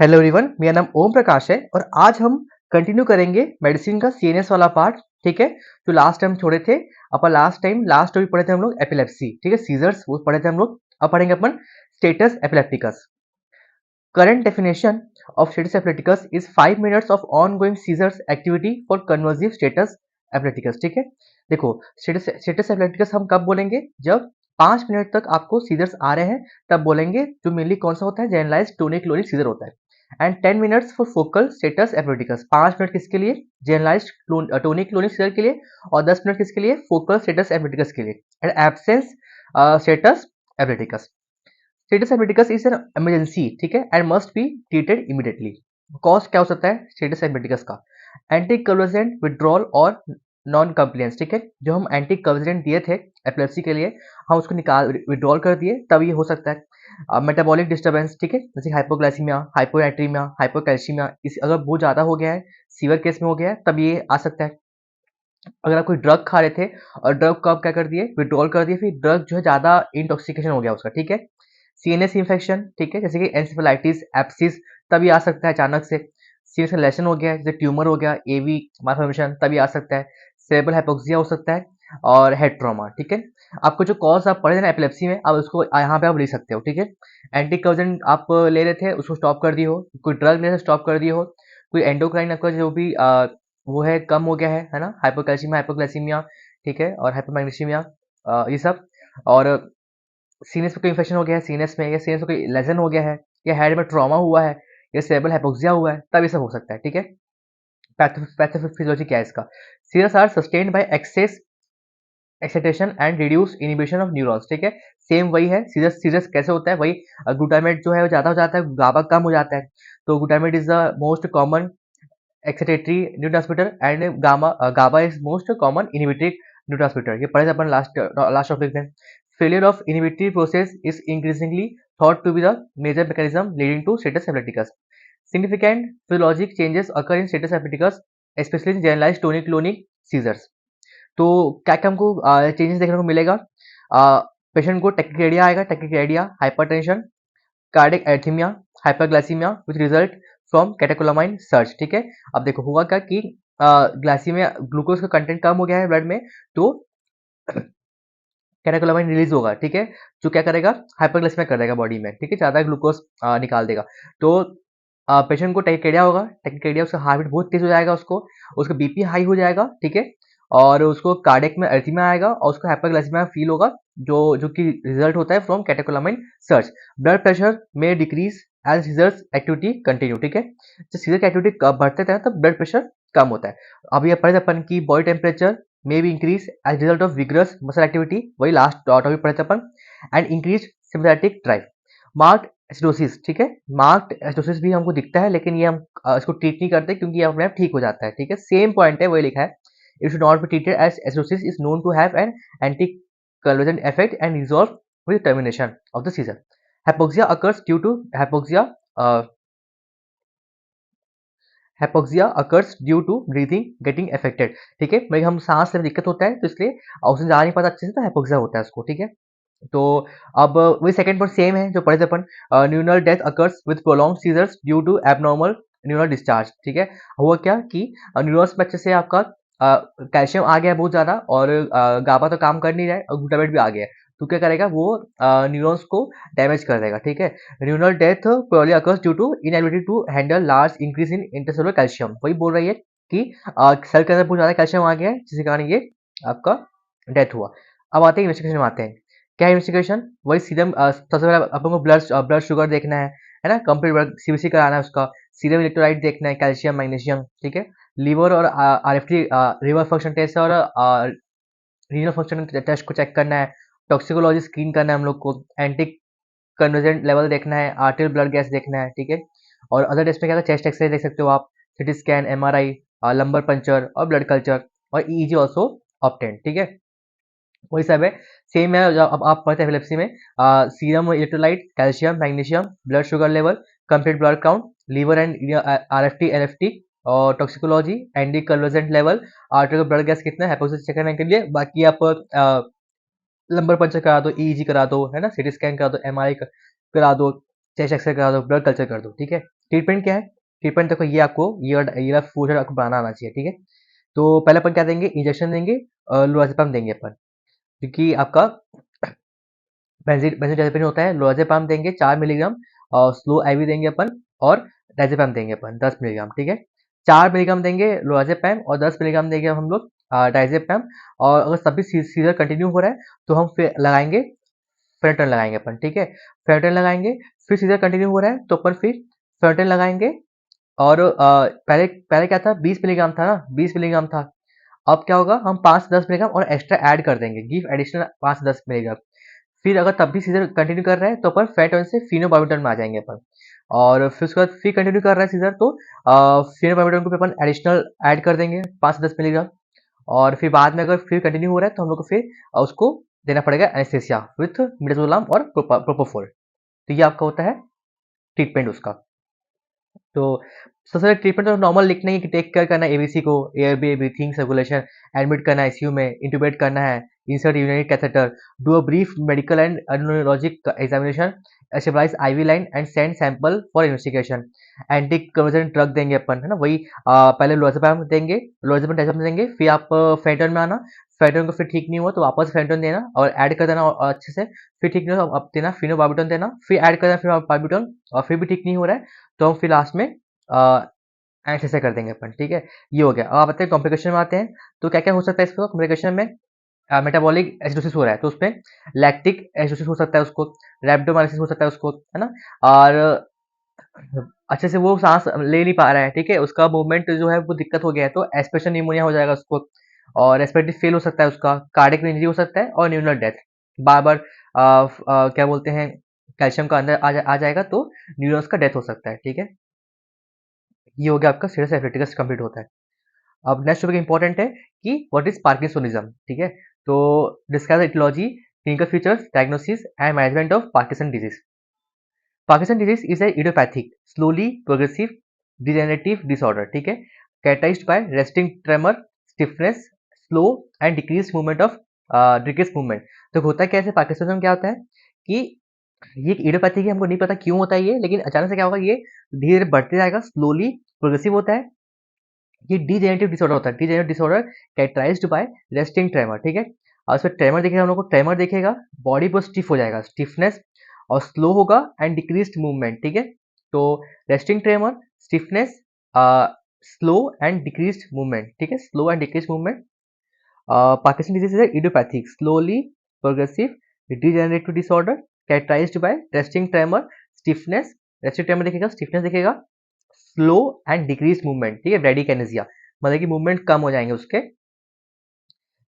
Hello everyone, मेरा नाम ओम प्रकाश है और आज हम कंटिन्यू करेंगे मेडिसिन का सीएनएस वाला पार्ट। ठीक है, जो लास्ट टाइम छोड़े थे अपन लास्ट टॉपिक पढ़े थे हम लोग एपिलेप्सी। ठीक है, सीजर्स वो पढ़े थे हम लोग। अब पढ़ेंगे अपन status epilepticus. Current definition of status epilepticus is 5 minutes of ongoing seizures activity for convulsive status epilepticus. ठीक है, देखो स्टेटस स्टेटस एपिलेप्टिकस हम कब बोलेंगे? जब 5 मिनट तक आपको सीजर्स आ रहे हैं तब बोलेंगे, जो मेनली कौन सा होता है? जनरलाइज टोनिक क्लोनिक सीजर होता है। And 10 minutes for focal status epilepticus. 5 minute किसके लिए? जनरलाइज टोनिक क्लोनिक सीजर के लिए, और 10 मिनट किसके लिए? फोकल स्टेटस एपिलेप्टिकस के लिए। And absence status epilepticus. Status epilepticus is an emergency, ठीक है, and must be treated immediately. Cause क्या हो सकता है स्टेटस एपिलेप्टिकस का? एंटी कन्वर्जेंट विड्रॉल और नॉन कंप्लायंस। ठीक है, जो हम एंटी कन्वर्जेंट दिए थे एपिलेप्सी के लिए, हम उसको निकाल विड्रॉल कर दिए, तब ये हो सकता है। मेटाबॉलिक डिस्टर्बेंस, ठीक है, जैसे हाइपोग्लाइसीमिया, हाइपोनाइट्रीमिया, हाइपोकैल्सीमिया, इस अगर बहुत ज्यादा हो गया है, सीवियर केस में हो गया है, तब ये आ सकता है। अगर आप कोई ड्रग खा रहे थे और ड्रग को आप क्या कर दिए? विड्रॉल कर दिए, फिर ड्रग जो है ज्यादा इंटॉक्सिकेशन हो गया उसका। ठीक है, सीएनएस इन्फेक्शन, ठीक है, जैसे कि एंसेफेलाइटिस, एप्सिस, तभी आ सकता है अचानक से। सीएनएस का लेशन हो गया, जैसे ट्यूमर हो गया, एवी मालफॉर्मेशन, तभी आ सकता है। सेरेब्रल हाइपोक्सिया हो सकता है, और हेड ट्रॉमा। ठीक है, आपको जो कॉज आप पढ़े थे ना एपिलेप्सी में, आप उसको यहाँ पे आप लिख सकते हो। ठीक है, एंटी कन्वर्जेंट आप ले रहे थे, उसको स्टॉप कर दिए हो, कोई ड्रग ले रहे थे स्टॉप कर दिए हो, कोई एंडोक्राइन आपका जो भी वो है कम हो गया है ना, हाइपोकैल्सीमिया, हाइपोग्लाइसीमिया, ठीक है, और हाइपोमैग्नीशियमिया, ये सब। और सीनस में कोई इन्फेक्शन हो गया है, सीनस में, या सीनस में कोई लेजन हो गया है, या हेड में ट्रॉमा हुआ है, या सेरेब्रल हाइपोक्सिया हुआ है, तब ये सब हो सकता है। ठीक है, पैथोफिजियोलॉजी क्या है इसका? Seizures are sustained by excess excitation and reduce inhibition of neurons. ठीक है, सेम वही है। सीरस सीरस कैसे होता है? वही ग्लूटामेट जो है वो ज्यादा हो जाता है, गाबा कम हो जाता है। तो glutamate is the most common excitatory neurotransmitter and GABA is most common inhibitory neurotransmitter। ये पढ़े थे अपन लास्ट टॉपिक में। Failure of inhibitory process is increasingly thought to be the major mechanism leading to status epilepticus। Significant physiologic changes occur in status epilepticus, especially in generalized tonic-clonic seizures। तो क्या क्या हमको changes देखने को मिलेगा? Patient को tachycardia आएगा, tachycardia, hypertension, cardiac arrhythmia, hyperglycaemia with result from catecholamine search. ठीक है, अब देखो हुआ क्या कि ग्लाइसीमिया, ग्लूकोज का कंटेंट कम हो गया है ब्लड में, तो कैटेकोलामाइन रिलीज होगा। ठीक है, जो क्या करेगा? हाइपरग्लाइसीमिया कर देगा बॉडी में। ठीक है, ज्यादा ग्लूकोज निकाल देगा। तो पेशेंट को टैकिकार्डिया होगा, टैकिकार्डिया, उसका हार्ट बीट बहुत तेज हो जाएगा, उसका बीपी हाई हो जाएगा। ठीक है, और उसको कार्डियक में अरिथमिया आएगा, और उसको हाइपरग्लाइसीमिया फील होगा, जो जो कि रिजल्ट होता है from catecholamine surge. Blood pressure में decrease as seizures activity continue. ठीक है, जब सीजर की एक्टिविटी बढ़ते हैं तब ब्लड प्रेशर कम होता है। अब ये पढ़े अपन की body temperature may be increased as a result of vigorous muscle activity, वही लास्ट टॉपिक पढ़े थे अपन। And increase sympathetic drive. Marked acidosis, ठीक है, मार्क्ड एसिडोसिस भी हमको दिखता है, लेकिन ये हम इसको ट्रीट नहीं करते क्योंकि ये अपने आप ठीक हो जाता है। ठीक है, सेम पॉइंट है, वही लिखा है। It should not be treated as acidosis is known to have an anti convergent effect and resolve with termination of the seizure. Hypoxia occurs due to hypoxia occurs due to breathing getting affected. ठीक है, भाई हम सांस लेने में दिक्कत होता है, तो इसलिए ऑक्सीजन जा नहीं पाता अच्छे से, तो हाइपोक्सिया होता है उसको। ठीक है, तो अब वही सेकंड पॉइंट सेम है जो पढ़े थे अपन। Neural death occurs with prolong seizures due to abnormal neural discharge. ठीक है, हुआ क्या कि न्यूरल्स में अच्छे से आपका कैल्शियम आ गया है बहुत ज्यादा, और गाबा तो काम कर नहीं रहा है, और ग्लूटामेट भी आ गया है, तो क्या करेगा वो? न्यूरॉन्स को डैमेज कर देगा। ठीक है, neural death probably occurs due to inability to handle large increase in intercellular calcium. वही बोल रही है कि सेल के अंदर बहुत ज्यादा कैल्शियम आ गया है, जिसके कारण ये आपका डेथ हुआ। अब आते हैं इन्वेस्टिगेशन में, आते हैं क्या इन्वेस्टिगेशन? वही सीरम, सबसे पहले अपन को ब्लड शुगर देखना है ना, कंप्लीट ब्लड सीबीसी कराना है उसका, सीरम इलेक्ट्रोलाइट देखना है, कैल्शियम, मैग्नीशियम। ठीक है, लीवर और आरएफटी, लिवर फंक्शन टेस्ट, और रीनल फंक्शन टेस्ट को चेक करना है, टॉक्सिकोलॉजी स्क्रीन करना है हम लोग को, एंटी कन्वर्जेंट लेवल देखना है, आर्टियल ब्लड गैस देखना है। ठीक है, और अदर टेस्ट में क्या था? चेस्ट एक्सरे देख सकते हो आप, CT scan, MRI, lumbar puncture, और ब्लड कल्चर, और ईईजी ऑल्सो ऑप्टेन। ठीक है, वही सब है, सेम है जो अब आप पढ़ते हैं एपिलेप्सी में। Serum electrolyte, calcium, magnesium, blood sugar level, complete blood count, liver and RFT, LFT, और toxicology, anti convulsant level, arterial blood gas कितना है, हाइपोथेसिस चेक करने के लिए। बाकी आप लंबर पंचर करा दो, ईईजी करा दो, है ना, सिटी स्कैन करा दो, एमआरआई करा दो, चेस्ट एक्सरे करा दो, ब्लड कल्चर कर दो, ठीक है। ट्रीटमेंट क्या है? ट्रीटमेंट देखो, ये आपको ये फ्यूचर आपको बनाना आना चाहिए, ठीक है। तो पहले अपन क्या देंगे, इंजेक्शन देंगे, लोराज़ेपम देंगे अपन, क्योंकि आपका बेंज़ोडाज़ेपिन होता है। लोराज़ेपम देंगे 4 मिलीग्राम, और स्लो आईवी देंगे अपन, और डायज़ेपम देंगे अपन 10 मिलीग्राम, ठीक है। 4 मिलीग्राम देंगे लोराज़ेपम और 10 मिलीग्राम देंगे हम लोग डायज़ेपम। और अगर तब भी सीज़र कंटिन्यू हो रहा है तो हम फिर लगाएंगे फेंटन लगाएंगे अपन, ठीक है। फेंटन लगाएंगे, फिर सीज़र कंटिन्यू हो रहा है तो अपन फिर फेंटन लगाएंगे। और पहले पहले क्या था, 20 मिलीग्राम था ना, 20 मिलीग्राम था। अब क्या होगा, हम 5 से 10 मिलीग्राम और एक्स्ट्रा ऐड कर देंगे, गिव एडिशनल 5 से 10 मिलीग्राम। फिर अगर तब भी सीजर कंटिन्यू कर रहा है तो अपन फैट से फिनोबार्बिटॉल में आ जाएंगे अपन। और फिर उसके बाद फिर कंटिन्यू कर रहा है सीजर, तो फिनोबार्बिटॉल को अपन एडिशनल ऐड कर देंगे 5 से 10 मिलीग्राम। और फिर बाद में अगर फिर कंटिन्यू हो रहा है तो हम लोग को फिर उसको देना पड़ेगा एनेस्थीसिया विथ मिडाजोलम और प्रोपोफोल। तो ये आपका होता है ट्रीटमेंट उसका। तो सबसे पहले ट्रीटमेंट तो नॉर्मल लिखना ही कि टेक केयर करना है एबीसी को, air B breathing circulation, admit करना है आईसीयू में, इंट्यूबेट करना है, insert urinary catheter, do a brief medical and neurologic examination, stabilise IV line and send sample for investigation. Anti convergent drug देंगे अपन, है ना, वही पहले लोराज़ेपम देंगे, लोराज़ेपम डायज़ेपम देंगे, फिर आप फेंटन में आना। फेंटन को फिर ठीक नहीं हुआ तो वापस फेंटन देना और ऐड कर देना, और अच्छे से। फिर ठीक नहीं हुआ तो अब देना फिनोबार्बिटॉल देना, फिर ऐड कर देना फिर बार्बिटॉल, और फिर भी ठीक नहीं हो रहा है तो हम फिर लास्ट में ऐसे कर देंगे अपन, ठीक है। ये हो गया। अब आप बताइए कॉम्प्लिकेशन में आते हैं, तो क्या क्या हो सकता है इसको कॉम्प्लिकेशन में। मेटाबॉलिक एसिडोसिस हो रहा है तो उसमें लैक्टिक एसिडोसिस हो सकता है उसको, रैप्डोमाइसिस हो सकता है उसको, है ना। और अच्छे से वो सांस ले नहीं पा रहा है, ठीक है, उसका मूवमेंट जो है वो दिक्कत हो गया है, तो एस्पिरेशन निमोनिया हो जाएगा उसको। और रेस्पिरेटरी फेल हो सकता है उसका, कार्डियक इंजरी हो सकता है, और न्यूरल डेथ। बार बार क्या बोलते हैं, कैल्शियम का अंदर आ जाएगा तो न्यूरॉन्स का डेथ हो सकता है, ठीक है। ये हो गया आपका सीरस एफिलिटिकस कंप्लीट होता है। अब नेक्स्ट टॉपिक इंपॉर्टेंट है कि व्हाट इज पार्किंसोनिज्म, ठीक है। तो describe the aetiology, clinical features, diagnosis and management of Parkinson disease. Parkinson disease is a idiopathic slowly progressive degenerative disorder, ठीक है, characterised by resting tremor, stiffness, slow and decrease movement of decrease movement. तो होता क्या है parkinsonism, क्या होता है कि ये एक इडियोपैथिक है, हमको नहीं पता क्यों होता है ये, लेकिन अचानक से क्या होगा, ये धीरे धीरे बढ़ते जाएगा, स्लोली प्रोग्रेसिव होता है। ये डिजेनरेटिव डिसऑर्डर होता है। Degenerative disorder characterised by resting tremor, ठीक है। और उसमें ट्रेमर दिखेगा, हम लोग को ट्रेमर दिखेगा, बॉडी बहुत स्टिफ हो जाएगा, स्टिफनेस, और स्लो होगा एंड डिक्रीज्ड मूवमेंट, ठीक है। तो resting tremor, stiffness, slow and decreased movement, ठीक है, slow and decreased movement. Parkinson disease is idiopathic slowly progressive degenerative disorder characterised by resting tremor, stiffness, resting tremor दिखेगा, stiffness दिखेगा, slow and decrease movement, ठीक है, ब्रेडिकेनेसिया, मतलब कि movement कम हो जाएंगे उसके।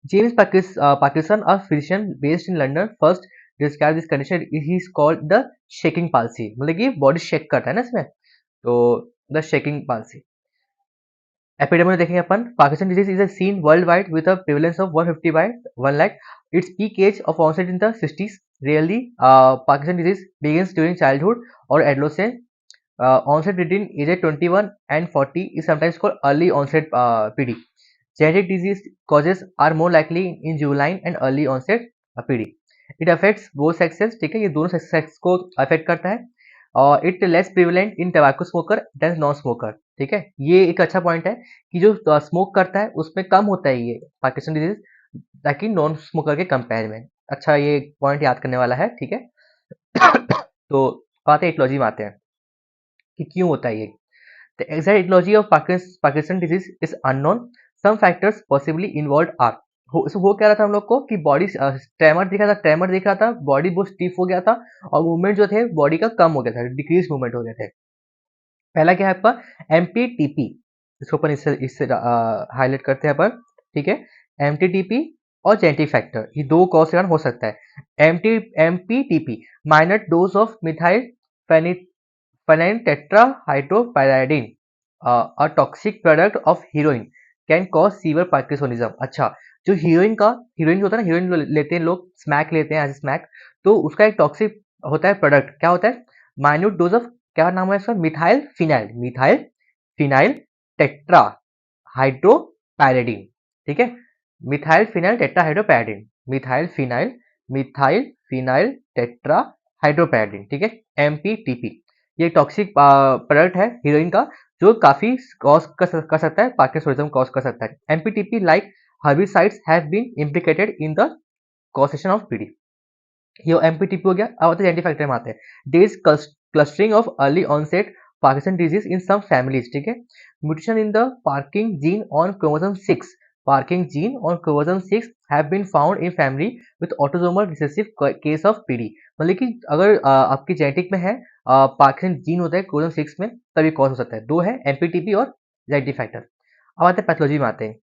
James Parkinson, a physician based in London, first describe this condition, he is called the shaking palsy, मतलब कि बॉडी शेक करता है ना इसमें, तो द शेकिंग पाल्सी। एपिडेमिक में देखेंगे अपन, Parkinson disease is seen worldwide with a prevalence of 150 by 1 lakh. Its peak age of onset in the 60s। Rarely Parkinson disease begins during childhood और adolescence. Onset between age 21 and 40 is sometimes called early onset PD. Genetic disease causes are more likely in juvenile and early onset PD. It affects both sexes, ठीक है, ये दोनों sex को affect करता है। और it less prevalent in tobacco smoker than non smoker, ठीक है। ये एक अच्छा पॉइंट है कि जो स्मोक करता है उसमें कम होता है ये पार्किंसन डिजीज, ताकि नॉन स्मोकर के कंपेयर में। अच्छा, ये पॉइंट याद करने वाला है, ठीक है। तो बात है इटोलॉजी में आते हैं कि क्यों होता है ये। The exact etiology of Parkinson disease is unknown. Some factors possibly involved are. हो क्या रहा था हम लोग को कि बॉडी ट्रेमर दिखा था, ट्रेमर दिख रहा था, बॉडी बहुत स्टिफ हो गया था, और मूवमेंट जो थे बॉडी का कम हो गया था, डिक्रीज मूवमेंट हो गए थे। पहला क्या है आपका एमटीटीपी, इसको अपन इससे हाईलाइट करते हैं अपन, ठीक है। एमटीटीपी और जेनेटिक फैक्टर, ये दो कॉज के कारण हो सकता है। MPTP, minor dose of methyl phenyl tetrahydropyridine, a toxic product of heroin, can cause severe Parkinsonism. अच्छा, जो हीरोइन होता है ना, हीरोइन लेते हैं लोग, स्मैक लेते हैं एज स्मैक, तो उसका एक टॉक्सिक होता है प्रोडक्ट, क्या होता है, माइन्यूट डोज ऑफ, क्या नाम है इसका, मिथाइल टेट्रा हाइड्रोपैरिडीन, ठीक है। Methyl phenyl tetra hydropyridine, methyl phenyl tetra hydropyridine, ठीक है, एमपीटीपी। ये टॉक्सिक प्रोडक्ट है हीरोइन का, जो काफी कॉज कर सकता है, पार्किंसोनिज्म कॉज कर सकता है। एमपीटीपी like herbicides have been implicated in the causation of PD। ये एमपीटीपी हो गया। अब आते हैं जेनेटिक फैक्टर में आते हैं। There is clustering of early onset Parkinson disease in some families, ठीक है। Mutation in the parkin gene on chromosome 6, parkin gene on chromosome 6 have been found in family with autosomal recessive case of PD. मतलब कि अगर आपकी genetic में है Parkinson gene होता है क्रोमोसोम 6 में, तभी कॉज हो सकता है। दो है एमपीटीपी और जेनेटिक फैक्टर। अब आते हैं पैथोलॉजी में आते हैं।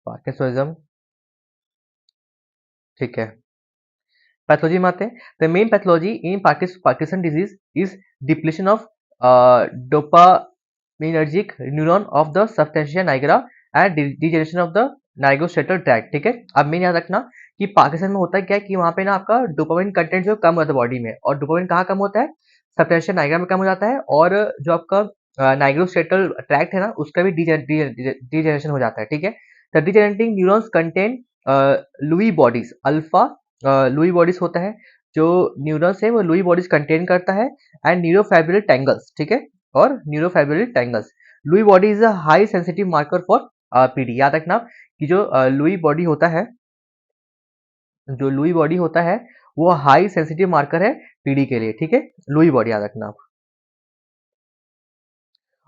पार्किंसोनिज्म, ठीक है। पैथोलॉजी में आते हैं। The main pathology in Parkinson disease is depletion of dopaminergic neuron of the substantia nigra and degeneration of the nigrostriatal tract, ठीक है। अब मेन याद रखना कि पार्किंसन में होता है क्या है कि वहां पे ना आपका डोपामिन कंटेंट जो कम होता है बॉडी में, और डोपामिन कहाँ कम होता है, सबस्टेंशिया नाइग्रा में कम हो जाता है, और जो आपका नाइग्रोस्ट्रेटल ट्रैक्ट है ना, उसका भी डिजेनरेशन हो जाता है, ठीक है। The degenerating neurons contain Lewy bodies alpha, Lewy bodies होता है, जो न्यूरॉन्स है वो लुई बॉडीज कंटेन करता है, एंड न्यूरोफाइब्रिल टैंगल्स, ठीक है, और neurofibrillary tangles. Lewy body is a high sensitive marker for PD. याद रखना कि जो लुई बॉडी होता है, जो लुई बॉडी होता है वो हाई सेंसिटिव मार्कर है पीडी के लिए, ठीक है। लुई बॉडी याद रखना आप।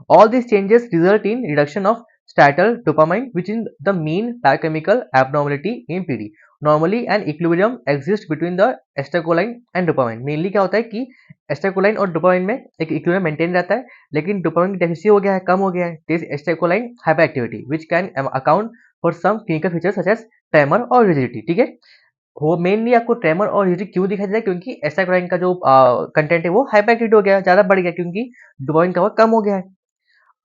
All these changes result in reduction of statal dopamine, which is the mean biochemical abnormality in PD. Normally an equilibrium exists between the acetylcholine and dopamine. Mainly क्या होता है कि एस्टेकोलाइन और डोपामाइन में एक इक्विलिब्रियम मेंटेन रहता है, लेकिन डोपामाइन की डेफिशिएंसी हो गया है, कम हो गया है, this acetylcholine hyper activity which can account for some clinical features such as tremor और रिजिडिटी, ठीक है। वो मेनली आपको ट्रेमर और रिजिडिटी क्यों दिखाई देता है, क्योंकि एस्टेकोलाइन का जो कंटेंट है वो हाइपर एक्टिव हो गया, ज्यादा बढ़ गया, क्योंकि डोपामाइन का वो कम हो गया है।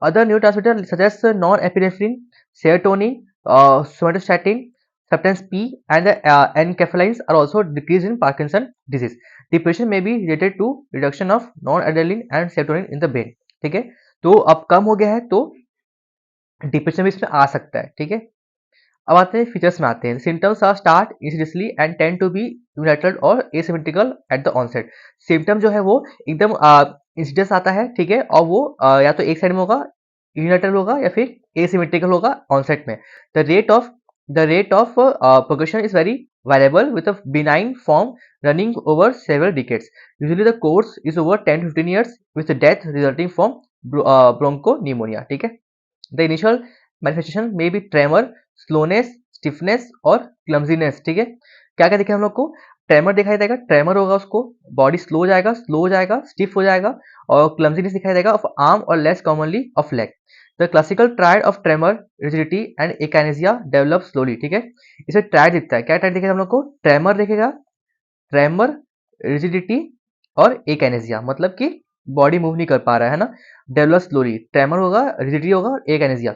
Other neurotransmitters such as norepinephrine, serotonin, somatostatin, substance P, and enkephalines are also decreased in Parkinson disease. Depression may be related to reduction of noradrenaline and serotonin in the brain. ठीक है, तो अब कम हो गया है तो डिप्रेशन भी इसमें आ सकता है, ठीक है। अब आते हैं फीचर्स में आते हैं। Symptoms are start insidiously and tend to be united और asymmetrical at the onset. Symptom जो है वो एकदम इंसिडियस आता है, ठीक है, और वो या तो एक साइड में होगा, यूनाइटेड होगा, या फिर एसिमेट्रिकल होगा ऑनसेट में। The rate of progression is very variable with a benign form running over several decades. Usually the course is over 10 to 15 years with the death resulting from bronchopneumonia, ठीक है। The initial manifestation may be tremor, slowness, stiffness और clumsiness, ठीक है। क्या क्या दिखा हम लोग को, ट्रेमर दिखाई देगा, ट्रेमर होगा, उसको बॉडी स्लो हो जाएगा, स्टिफ हो जाएगा, और क्लमजीनेस दिखाई देगा ऑफ आर्म और less commonly of leg. The classical triad of tremor, rigidity and akinesia develop slowly, ठीक है। इसे ट्रायड दिखता है, क्या ट्रायड दिखेगा हम लोग को, ट्रेमर दिखेगा, ट्रेमर, रिजिडिटी और एकानेसिया, मतलब कि बॉडी मूव नहीं कर पा रहा है ना, डेवलप स्लोली, ट्रेमर होगा, रिजिडिटी होगा और एकानेसिया।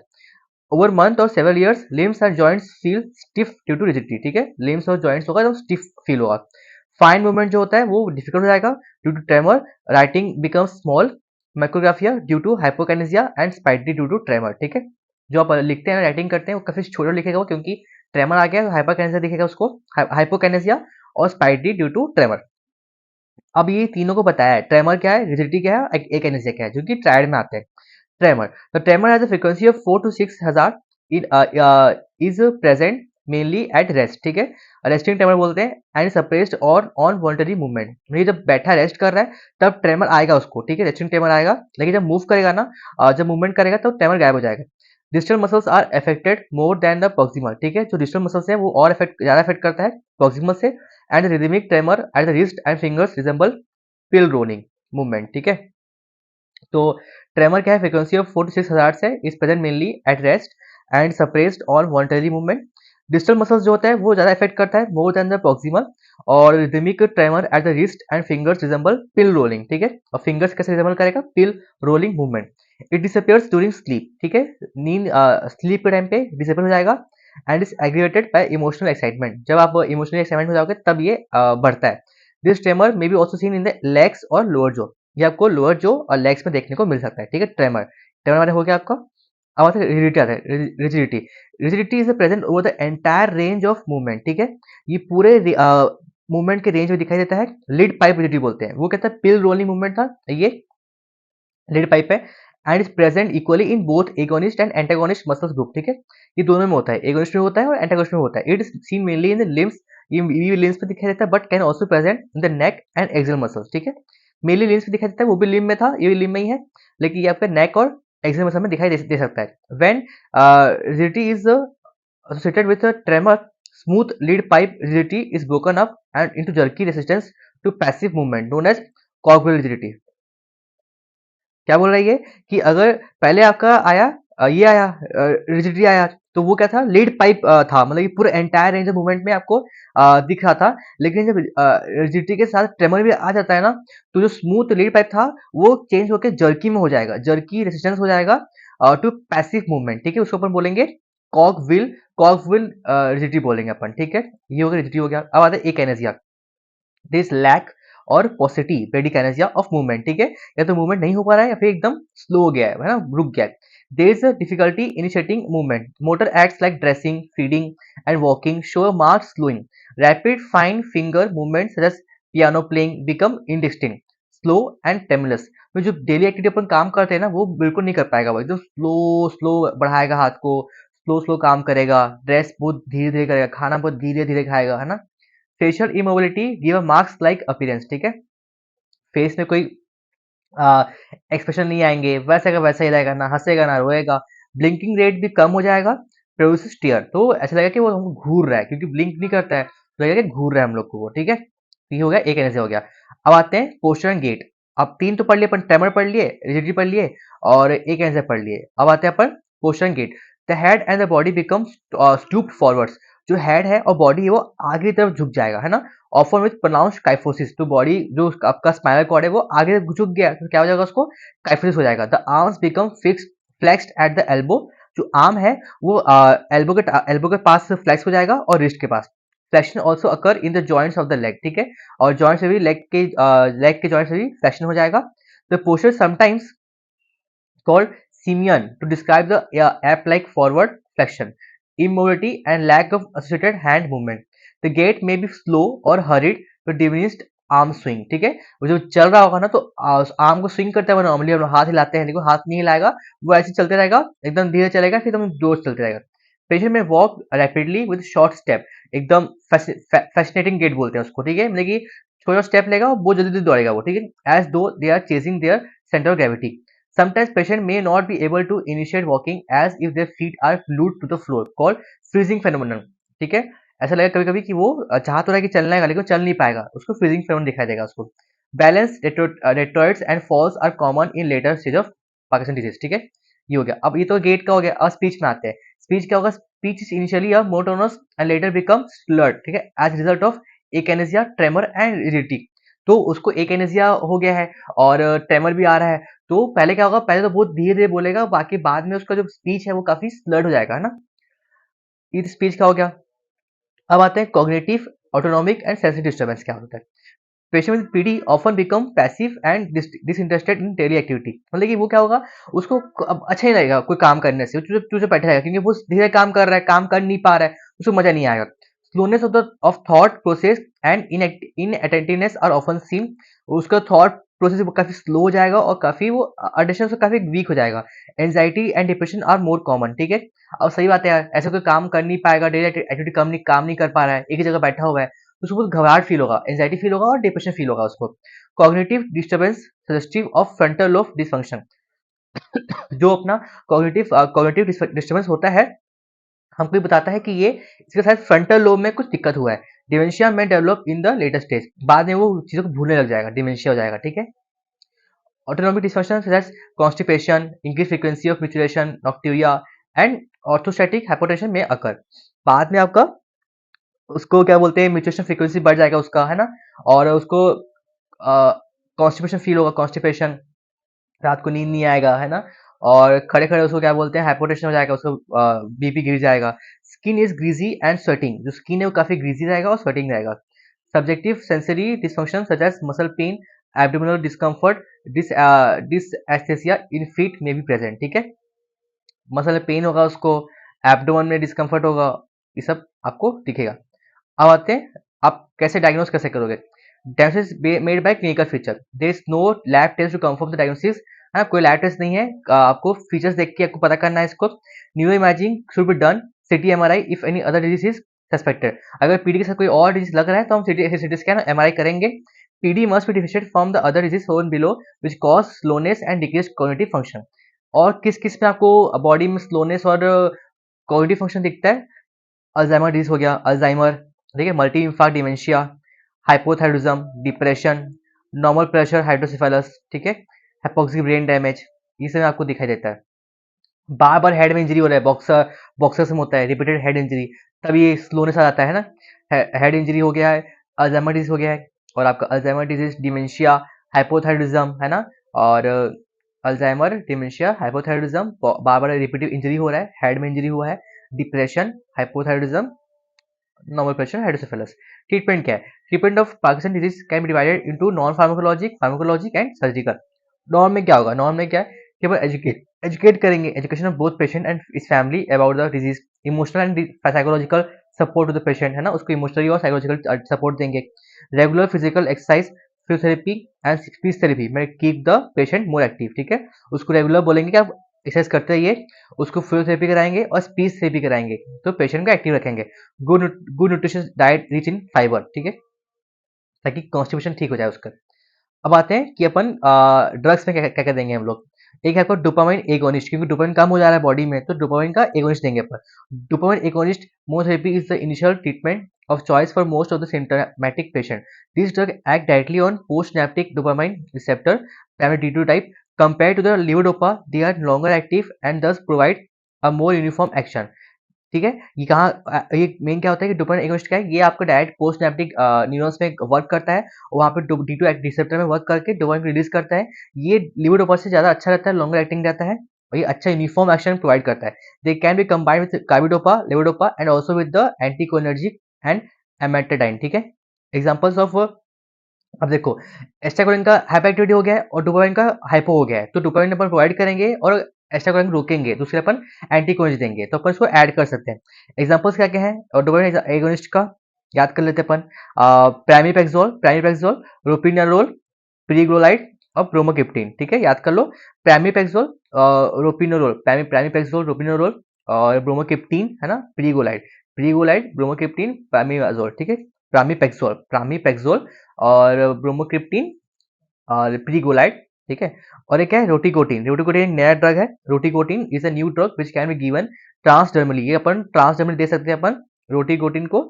ओवर मंथ और several years limbs and joints feel stiff due to rigidity, ठीक है। लिम्स और जॉइंट्स होगा एकदम स्टिफ फील होगा। फाइन मूवमेंट जो होता है वो डिफिकल्ट हो जाएगा due to tremor. Writing becomes small, micrographia due to hypokinesia and spidery due to tremor, ठीक है। जो आप लिखते हैं, राइटिंग करते हैं, वो काफी छोटा लिखेगा वो, क्योंकि ट्रेमर आ गया, हाइपोकाइनेसिया दिखेगा उसको, हाइपोकाइनेसिया और स्पाइडी ड्यू टू ट्रेमर। अब ये तीनों को बताया है, ट्रेमर क्या है, रिजिडिटी क्या है, एकानेसिया क्या है, जो कि ट्रायड में आते हैं। Tremor. The tremor has a frequency of 4 to 6 हजार is present mainly at rest, ठीक है। रेस्टिंग ट्रेमर बोलते हैं एंड सप्रेस्ड और ऑन वॉलंटरी मूवमेंट। ये जब बैठा रेस्ट कर रहा है तब ट्रेमर आएगा उसको, ठीक है, रेस्टिंग ट्रेमर आएगा, लेकिन जब मूव करेगा ना, जब मूवमेंट करेगा तो ट्रेमर गायब हो जाएगा। Distal muscles are affected more than the proximal, ठीक है। जो डिस्टल मसल्स है वो और ज्यादा अफेक्ट करता है प्रॉक्सिमल से। And rhythmic tremor at the wrist and fingers resemble pill rolling movement, ठीक है। तो ट्रेमर क्या है, फ्रीक्वेंसी ऑफ 4 to 6 हजार्ट्स है, is present mainly at rest and suppressed on voluntary movement. Distal muscles जो होता है वो ज्यादा इफेक्ट करता है मोर देन द प्रॉक्सिमल। और rhythmic tremor at the wrist and fingers resemble pill rolling, ठीक है। और फिंगर्स कैसे रिजेंबल करेगा, pill rolling movement. It disappears during sleep, ठीक है, नींद स्लीप के टाइम पे डिसअपियर हो जाएगा। And is aggravated by emotional excitement, जब आप इमोशनल एक्साइटमेंट हो जाओगे तब ये बढ़ता है। This tremor may be also seen in the legs और लोअर जो, ये आपको लोअर जो और लेग्स में देखने को मिल सकता है, ठीक है। ट्रेमर, ट्रेमर माने हो गया आपका अब आता है रिजिडिटी आता है rigidity. Rigidity is present over the entire range of movement, ठीक है। ये पूरे मूवमेंट के रेंज में दिखाई देता है, लिड पाइप रिजिडिटी बोलते हैं। वो कहता है पिल रोलिंग मूवमेंट था, ये लिड पाइप है, and is present equally in both agonist and antagonist muscles group, ठीक है। ये दोनों में होता है, एगोनिस्ट में होता है और एंटागोनिस्ट में होता है। It is seen mainly in the limbs, ये लिम्स पे दिखाई देता है, but can also present in the neck and axial muscles, ठीक है। मेनली लिम्स पे दिखाई देता है, वो भी लिम में था, ये भी लिम में ही है, लेकिन ये आपका नेक और एक्सियल मसल में दिखाई दे सकता है। When rigidity is associated with a tremor, smooth lead pipe rigidity is broken up and into jerky resistance to passive movement known as cogwheel rigidity। क्या बोल रहा है ये कि अगर पहले आपका आया ये आया रिजिडिटी आया, तो वो क्या था, लीड पाइप था, मतलब ये पूरा एंटायर रेंज ऑफ मूवमेंट में आपको दिख रहा था। लेकिन जब रिजिडिटी के साथ ट्रेमर भी आ जाता है ना, तो जो स्मूथ लीड पाइप था वो चेंज होकर जर्की में हो जाएगा, जर्की रेसिस्टेंस हो जाएगा टू पैसिव मूवमेंट, ठीक है। उसको अपन बोलेंगे कॉग व्हील रिजिडिटी बोलेंगे अपन, ठीक है। ये हो गया रिजिडिटी हो गया। अब आता है एकिनेसिया, दिस लैक और पॉसिटी ब्रेडिकाइनेसिया ऑफ मूवमेंट, ठीक है। या तो मूवमेंट नहीं हो पा रहा है या फिर एकदम स्लो हो गया है ना, रुक गया है। There is a difficulty initiating movement, motor acts like dressing, feeding and walking show marked slowing, rapid fine finger movement such as piano playing become indistinct, slow and tremulous. तो जो डेली एक्टिविटी अपन काम करते हैं ना, वो बिल्कुल नहीं कर पाएगा, वो एकदम स्लो स्लो बढ़ाएगा हाथ को, स्लो स्लो काम करेगा, ड्रेस बहुत धीरे धीरे करेगा, खाना बहुत धीरे धीरे खाएगा, है ना। Facial immobility give a marks like appearance, ठीक है। फेस में कोई एक्सप्रेशन नहीं आएंगे, वैसे का वैसा ही रहेगा, ना हंसेगा ना रोएगा। ब्लिंकिंग रेट भी कम हो जाएगा, प्रोड्यूसेस टीयर, तो ऐसा लगेगा कि वो हमको घूर रहा है, क्योंकि ब्लिंक नहीं करता है तो लगेगा कि घूर रहा है हम लोग को वो, ठीक है। ये हो गया, एक एनर्जी हो गया। अब आते हैं पोस्चर एंड गेट। अब तीन तो पढ़ लिए अपन, ट्रेमर पढ़ लिए, रिजिडिटी पढ़ लिए और एक एनर्जी पढ़ लिए। अब आते हैं अपन posture and gait. The head and the body become stooped forwards, जो हेड है और बॉडी है वो आगे की तरफ झुक जाएगा, है ना। ऑफन विथ प्रोनाउंस्ड काइफोसिस, तो बॉडी जो आपका स्पाइनल कॉर्ड है वो आगे झुक गया, तो क्या हो जाएगा, उसको काइफोसिस हो जाएगा। The arms become fixed flexed at the elbow, जो आर्म है वो एल्बो के पास फ्लेक्स हो जाएगा और रिस्ट के पास। Flexion also occur in the joints of the leg, ठीक है। और जॉइंट से भी लेग के जॉइंट से भी फ्लेक्शन हो जाएगा। The posture sometimes called simian to describe the app-like forward flexion, immobility, and lack of associated hand movement. The gait may be slow or hurried to diminished arm swing, ठीक है। वो जो चल रहा होगा ना, तो आर्म को स्विंग करते हैं नॉर्मली हम लोग हाथ हिलाते हैं, लेकिन हाथ नहीं हिलाएगा, वो ऐसे चलते रहेगा, एकदम धीरे चलेगा, फिर एकदम जोर चलते रहेगा। पेशेंट में walk rapidly with short step, एकदम फैसिनेटिंग गेट बोलते हैं उसको, ठीक है। मतलब कि छोटा स्टेप लेगा और बहुत जल्दी जल्दी दौड़ेगा वो, ठीक है, as though they are chasing their centre of gravity. Sometimes patient may not be able to initiate walking as if their feet are glued to the floor, called freezing phenomenon, ठीक है। ऐसा लगेगा कभी कभी कि वो चाह तो रहा है कि चलना है, लेकिन चल नहीं पाएगा, उसको फ्रीजिंग फेनोमेनन दिखाई देगा उसको। Balance deteriorates and falls are common in later stage of Parkinson disease, ठीक है। ये हो गया। अब ये तो गेट का हो गया। अब स्पीच में आते हैं। स्पीच क्या होगा, speech is initially a monotonous and later become slurred, ठीक है, as result of akinesia, tremor and rigidity. तो उसको एकिनेसिया हो गया है और ट्रेमर भी आ रहा है, तो पहले क्या होगा, पहले तो बहुत धीरे-धीरे बोलेगा, बाकी बाद में उसका जो स्पीच है वो काफ़ी स्लर्ड हो जाएगा, है ना? ये तो स्पीच का हो गया। अब आते हैं cognitive, autonomic and sensory disturbance क्या होता है। Patient with PD often become passive and disinterested in daily activity, मतलब कि वो क्या होगा, उसको अब अच्छा नहीं लगेगा कोई काम करने से, चुप चुप बैठे रहेगा, क्योंकि वो धीरे काम कर रहा है, काम कर नहीं पा रहा है, उसको मजा नहीं आएगा। Slowness of thought process and inattentiveness are often seen, उसका थॉट प्रोसेस काफी स्लो हो जाएगा और काफी वो अटेंशन से काफी वीक हो जाएगा। Anxiety and depression are more common, ठीक है। अब सही बात है यार, ऐसा कोई काम कर नहीं पाएगा, डेली एक्टिविटी काम नहीं कर पा रहा है, एक ही जगह बैठा हुआ है, तो उसको बहुत घबराहट फील होगा, एंजाइटी फील होगा और डिप्रेशन फील होगा उसको। Cognitive disturbance suggestive of frontal lobe dysfunction, जो अपना कॉग्निटिव डिस्टर्बेंस होता है, हमको ये बताता है कि ये इसके साथ फ्रंटल लोब में कुछ दिक्कत हुआ है। डिमेंशिया में develop in the later stage, बाद में वो चीजों को भूलने लग जाएगा, डिमेंशिया हो जाएगा, ठीक है। Autonomic dysfunction such as constipation, increased frequency of micturition, nocturia and orthostatic hypotension में अकर, बाद में आपका उसको क्या बोलते हैं, म्यूटेशन फ्रीक्वेंसी बढ़ जाएगा उसका, है ना। और उसको कॉन्स्टिपेशन फील होगा, कॉन्स्टिपेशन, रात को नींद नहीं आएगा, है ना। और खड़े खड़े उसको क्या बोलते हैं, हाइपोटेंशन हो जाएगा, उसको बीपी गिर जाएगा। Skin is greasy and sweating, जो स्किन है वो काफी ग्रीजी रहेगा और स्वेटिंग रहेगा। Subjective sensory dysfunction such as muscle pain, abdominal discomfort, dysaesthesia in feet में भी प्रेजेंट, ठीक है। मसल में पेन होगा उसको, एब्डोमेन में डिस्कम्फर्ट होगा, ये सब आपको दिखेगा। अब आते हैं आप कैसे डायग्नोस कैसे करोगे। Diagnosis made by clinical feature, there is no lab test to confirm the diagnosis. है कोई लैब टेस्ट नहीं है, आपको फीचर्स देख के आपको पता करना है इसको। New imaging should be done, city MRI if any other disease is suspected. अगर पीडी के साथ कोई और डिजीज लग रहा है तो हम सिटी स्कैन एमआरआई करेंगे। PD must be differentiated from the other disease shown below which cause slowness and decreased cognitive function. और किस किस में आपको बॉडी में स्लोनेस और कॉग्निटिव फंक्शन दिखता है? अल्जाइमर डिजीज हो गया, अल्जाइमर, ठीक है, multi infarct dementia, hypothyroidism, depression, normal pressure hydrocephalus, ठीक है, हाइपोक्सिक ब्रेन डैमेज, ये सब आपको दिखाई देता है। बार बार हेड में इंजरी हो रहा है, बॉक्सर्स में होता है रिपीटेड हेड इंजरी, तब ये स्लोनेस आ जाता है ना। हेड इंजरी हो गया है, अल्जाइमर डिजीज हो गया है, और आपका अल्जाइमर डिजीज, डिमेंशिया, हाइपोथायरॉयडिज्म, है ना। और अल्जाइमर, डिमेंशिया, हाइपोथायरॉयडिज्म, बार बार रिपीटेड इंजरी हो रहा है, हेड में इंजरी हुआ है, depression, hypothyroidism, normal pressure hydrocephalus. Treatment क्या है? Treatment of Parkinson disease can be divided into non pharmacologic, pharmacologic and surgical. नॉर्म में क्या होगा? नॉर्म में क्या है कि अपन एजुकेट करेंगे, education of both patient and his family about the disease, emotional and psychological support to the patient, है ना, उसको इमोशनली और साइकोलॉजिकल सपोर्ट देंगे। Regular physical exercise, physiotherapy and speech therapy में keep the patient more active, ठीक है। उसको regular बोलेंगे कि आप एक्सरसाइज करते रहिए, उसको फिजियोथेरेपी कराएंगे और स्पीच थेरेपी कराएंगे, तो पेशेंट को एक्टिव रखेंगे। Good good nutritious diet rich in fibre, ठीक है, ताकि कॉन्स्टिपेशन ठीक हो जाए उसका। अब आते हैं कि अपन ड्रग्स में क्या क्या देंगे हम लोग। एक है आपको डोपामाइन एगोनिस्ट, क्योंकि डोपामाइन कम हो जा रहा है बॉडी में, तो डोपामाइन का एगोनिस्ट देंगे अपन। Dopamine agonist monotherapy is the initial treatment of choice for most of the symptomatic patient. These drugs act directly on postsynaptic dopamine receptor, primary D2 type. Compared to the levodopa, they are longer active and thus provide a more uniform action. ठीक है, ये कहाँ ये main क्या होता है कि dopamine agonist क्या है, ये आपका डायरेक्ट पोस्ट सिनेप्टिक न्यूरॉन्स में वर्क करता है, और वहाँ पे डी टू रिसेप्टर में वर्क करके डोपामाइन रिलीज करता है। ये लीवोडोपा से ज़्यादा अच्छा रहता है, लॉन्गर एक्टिंग रहता है, और ये अच्छा यूनिफॉर्म एक्शन प्रोवाइड करता है। They can be combined with carbidopa, levodopa and also with the anticholinergic and amantadine, ठीक है। एग्जांपल्स ऑफ, अब देखो, एस्टाकोलिन का हाइपर एक्टिविटी हो गया है और डोपामाइन का हाइपो हो गया है, तो डोपामाइन अपन प्रोवाइड करेंगे और एस्टाकोलिन रोकेंगे, दूसरे अपन एंटीकोलिन देंगे, तो अपन इसको ऐड कर सकते हैं। एग्जांपल्स क्या क्या है और डोपामाइन एगोनिस्ट का, याद कर लेते हैं अपन। प्रामिपेक्सोल, रोपिनारोल, प्रीग्लोलाइड और ब्रोमोक्रिप्टिन, ठीक है, याद कर लो। प्रामिपेक्सोल, रोपिनारोल, प्रामिपेक्सोल, रोपिनारोल और ब्रोमोक्रिप्टिन, है ना, प्रीगोलाइड, ब्रोमोक्रिप्टिन, प्रामियाजोल, ठीक है, प्रामिपेक्सोल और ब्रोमोक्रिप्टिन और प्रीगोलाइड, ठीक है। और एक है रोटिकोटिन, रोटिकोटिन एक नया ड्रग है। Rotigotine is a new drug which can be given transdermally, ये अपन ट्रांसडर्मली दे सकते हैं अपन रोटिकोटिन को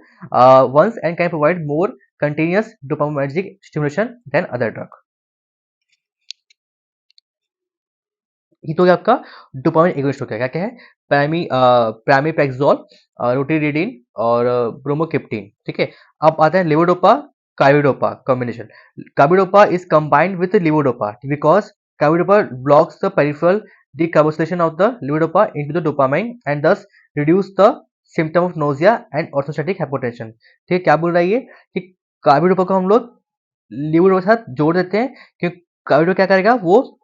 once, and can provide more continuous dopaminergic stimulation than other drug. ये तो हो गया आपका डोपामिन एगोनिस्ट हो गया। क्या क्या है? प्रामिपेक्सोल, रोटिडिन और ब्रोमोक्रिप्टिन, ठीक है। अब आता है levodopa carbidopa combination. Carbidopa is combined with levodopa because carbidopa blocks the peripheral decarboxylation of the levodopa into the dopamine and thus reduce the symptom of nausea and orthostatic hypotension। ठीक है, क्या बोल रहा है ये कि कार्बिडोपा को हम लोग लेवोडोपा के साथ जोड़ देते हैं, क्योंकि कार्बिडोपा क्या करेगा, वो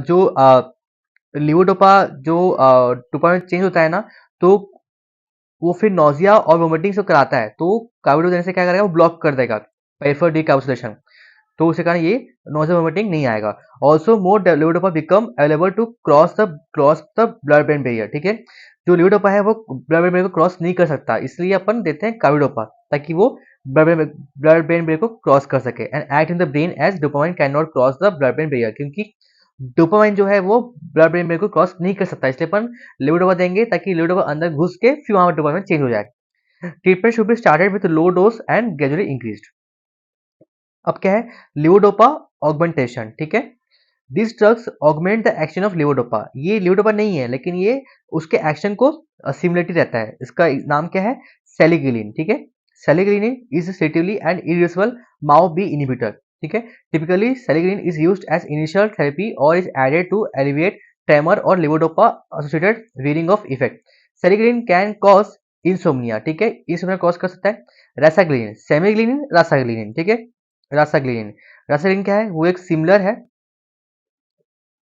जो लिवोडोपा जो डोपामाइन चेंज होता है ना, तो वो फिर नोजिया और वोमिटिंग से कराता है, तो कार्बिडोल देने से क्या करेगा, वो ब्लॉक कर देगा पेरिफेरल डिकार्बोक्सिलेशन, तो उसके कारण ये नोजिया वोमिटिंग नहीं आएगा। Also more levodopa become available to cross the blood brain barrier, ठीक है। जो लिवोडोपा है वो ब्लड ब्रेन बैरियर को क्रॉस नहीं कर सकता, इसलिए अपन देते हैं कार्बिडोपा, ताकि वो ब्लड ब्रेन बैरियर को क्रॉस कर सके and act in the brain as dopamine can not cross the blood brain barrier, क्योंकि डोपामाइन जो है वो ब्लड ब्रेन बैरियर को क्रॉस नहीं कर सकता, इसलिए अपन लेवोडोपा देंगे ताकि लेवोडोपा अंदर घुस के फिर वहां डोपामाइन चेंज हो जाए। Treatment should be started with low dose and gradually increased. अब क्या है? लिवोडोपा ऑगमेंटेशन, ठीक है। This drugs augment the action of levodopa, ये लिवोडोपा नहीं है लेकिन ये उसके एक्शन को सिमुलेटिव रहता है। इसका नाम क्या है? सेलिगिलिन, ठीक है। Selegiline is selectively and irreversible MAO B inhibitor, ठीक है। Typically selegiline is used as initial therapy और is added to alleviate tremor और levodopa associated wearing off effect. Selegiline can cause insomnia, ठीक है, इंसोम्निया कॉज कर सकता है। रासाग्लिनिन, सेमिग्लिनिन, रासाग्लिनिन, ठीक है। रासाग्लिनिन, रासाग्लिनिन क्या है? वो एक सिमिलर है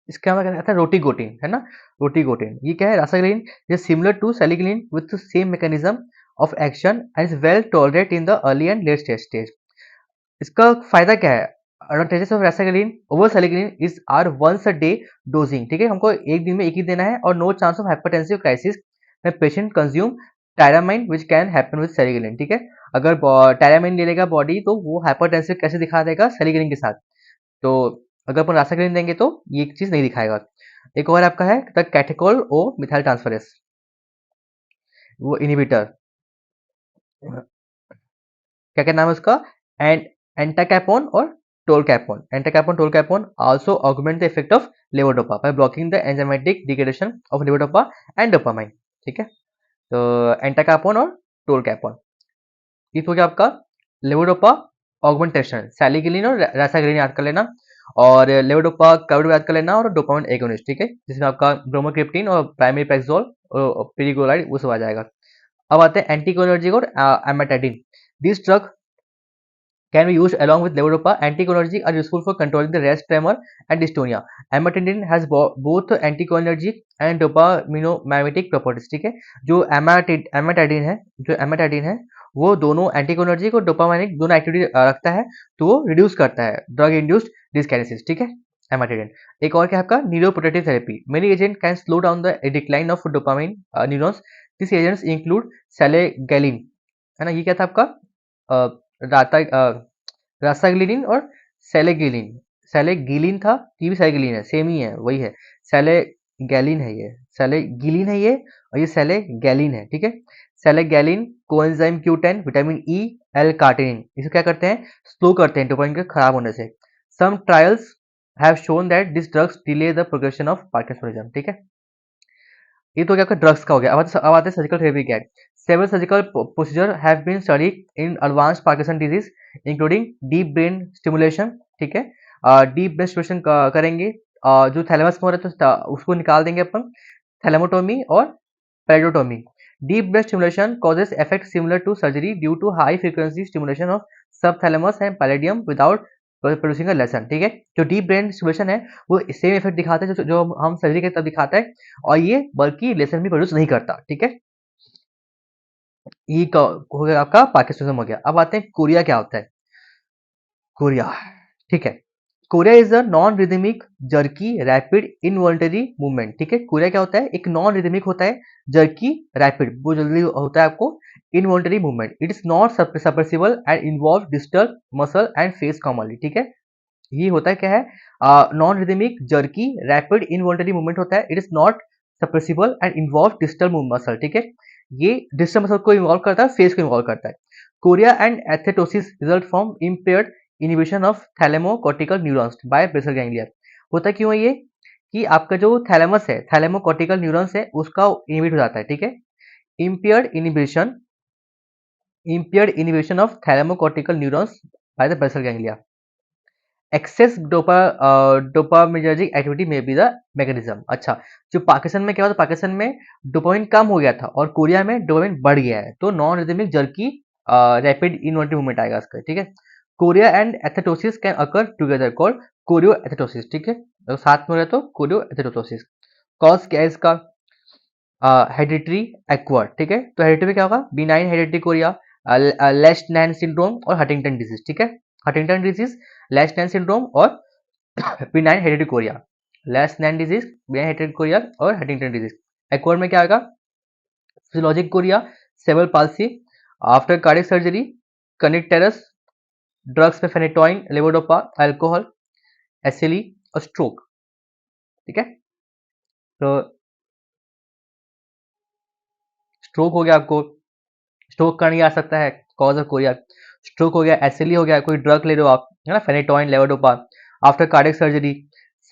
इसका मतलब कहता है रोटीगोटिन, है ना? रोटीगोटिन ये क्या है? Rasagiline is similar to selegiline with same mechanism of action and is well tolerate in the early and late stage. इसका फायदा क्या है? Advantages of rasagiline over selegiline is are once a day dosing, ठीक है? हमको एक दिन में एक ही देना है और no chance of hypertensive crisis में patient consume tyramine which can happen with selegiline, ठीक है? अगर टायरामाइन ले लेगा बॉडी तो वो हाइपरटेंसिव कैसे दिखा देगा? सेलिग्लिन के साथ। तो अगर अपन रासाग्लिन देंगे तो ये चीज नहीं दिखाएगा। एक और आपका है the catechol O methyl transferase, वो इनहिबिटर, क्या क्या नाम है उसका? एंड एंटाकैपोन और tolcapone. Entacapone tolcapone also augment the effect of levodopa by blocking the enzymatic degradation of levodopa and dopamine, ठीक है? तो एंटाकैपोन और टोलकैपोन, ये हो गया आपका लेवोडोपा ऑगमेंटेशन, सैलिग्लिन और रासाग्लिन याद कर लेना, और लेवोडोपा कर्व याद कर लेना, और डोपामाइन एगोनिस्ट, ठीक है? जिसमें आपका ब्रोमोक्रिप्टिन और प्राइमरी पैक्सोल और पिरिगोलाइड वो सब आ जाएगा। अब आते हैं एंटीकोलिनर्जिक और amantadine. This drug can be used along with levodopa. Anticholinergic are useful for controlling the rest tremor and dystonia. Amantadine has both anticholinergic and dopaminergic properties, ठीक है? जो एमेटाडिन है वो दोनों एंटीकोलिनर्जिक और डोपामाइनिक दोनों एक्टिविटी रखता है, तो वो रिड्यूस करता है ड्रग इंड्यूस्ड डिस्काइनेसिस, ठीक है? एमेटाडिन। एक और क्या है आपका? Neuroprotective therapy. Many agent can slow down the decline of dopamine neurons. This agents include selegiline, है ना? ये क्या था आपका? राता रासाग्लिनिन और सेलेगिलिन। सेलेगिलिन था, ये भी सेलेगिलिन है, सेम ही है, वही है। सेलेगैलिन है ये, सेलेगिलिन है ये, और ये सेलेगैलिन है, ठीक है? Selegiline coenzyme Q10, vitamin E, L carnitine, इसे क्या करते हैं? स्लो करते हैं डोपामिन के खराब होने से। Some trials have shown that this drugs delay the progression of parkinsonism, ठीक है? ये तो क्या आपका ड्रग्स का हो गया। अब आते हैं सर्जिकल थेरेपी क्या है। Several surgical procedure have been studied in advanced Parkinson disease including deep brain stimulation, ठीक है? डीप ब्रेन स्टिमुलेशन करेंगे, जो थैलेमस में हो रहा है तो उसको निकाल देंगे अपन, थैलेमोटोमी और pallidotomy. Deep brain stimulation causes effect similar to surgery due to high frequency stimulation of subthalamus and pallidum without producing a lesion, ठीक है? जो डीप ब्रेन स्टिमुलेशन है वो सेम इफेक्ट दिखाता है जो हम सर्जरी के तब दिखाता है, और ये बल्कि लेसन भी प्रोड्यूस नहीं करता, ठीक है? ये हो गया आपका पार्किंसनिज्म हो गया। अब आते हैं कोरिया क्या होता है? कोरिया, ठीक है? Chorea is a non rhythmic jerky rapid involuntary movement, ठीक है? कोरिया क्या होता है? एक नॉन रिदमिक होता है, जर्की रैपिड वो जल्दी होता है आपको, involuntary movement. It is not suppressible and involve disturb muscle and face commonly, ठीक है? ये होता है क्या है? Non rhythmic jerky rapid involuntary movement होता है। It is not suppressible and involve distal muscle, ठीक है? ये डिस्टल मसल को इन्वॉल्व करता है, फेस को इन्वॉल्व करता है। Chorea and athetosis result from impaired inhibition of thalamocortical neurons by basal ganglia. होता क्यों है ये? कि आपका जो थैलेमस है, थैलेमोकॉर्टिकल न्यूरॉन्स है, उसका इनिबिट हो जाता है, ठीक है? Impaired inhibition of thalamocortical neurons by the basal ganglia. Excess dopaminergic activity may be the mechanism. अच्छा, जो पाकिस्तान में क्या हुआ था? पाकिस्तान में डोपामिन कम हो गया था और कोरिया में डोपामिन बढ़ गया है, तो non rhythmic jerky rapid involuntary movement आएगा इसका, ठीक है? Chorea and athetosis can occur together called choreo athetosis, ठीक है? अगर साथ में हो रहा है तो कोरियो एथेटोसिस। कॉज क्या है इसका? हेरिडिटरी एक्वायर्ड, ठीक है? तो हेरिडिटरी में क्या होगा? Benign hereditary chorea, Lesch Nyhan syndrome और हंटिंगटन डिजीज, ठीक है? हंटिंगटन डिजीज, लेशनैन सिंड्रोम और benign hereditary chorea. Lesch Nyhan disease, benign hereditary chorea और हंटिंगटन डिजीज। एक्वायर्ड में क्या आएगा? Physiologic chorea, cerebral palsy, after cardiac surgery, kernicterus, drugs में phenytoin, levodopa, alcohol, SLE और स्ट्रोक, ठीक है? तो स्ट्रोक हो गया आपको, स्ट्रोक करने आ सकता है, कॉज ऑफ कोरिया। स्ट्रोक हो गया, एसिली हो गया, कोई ड्रग ले लो आप, है ना? Phenytoin, levodopa, after cardiac surgery,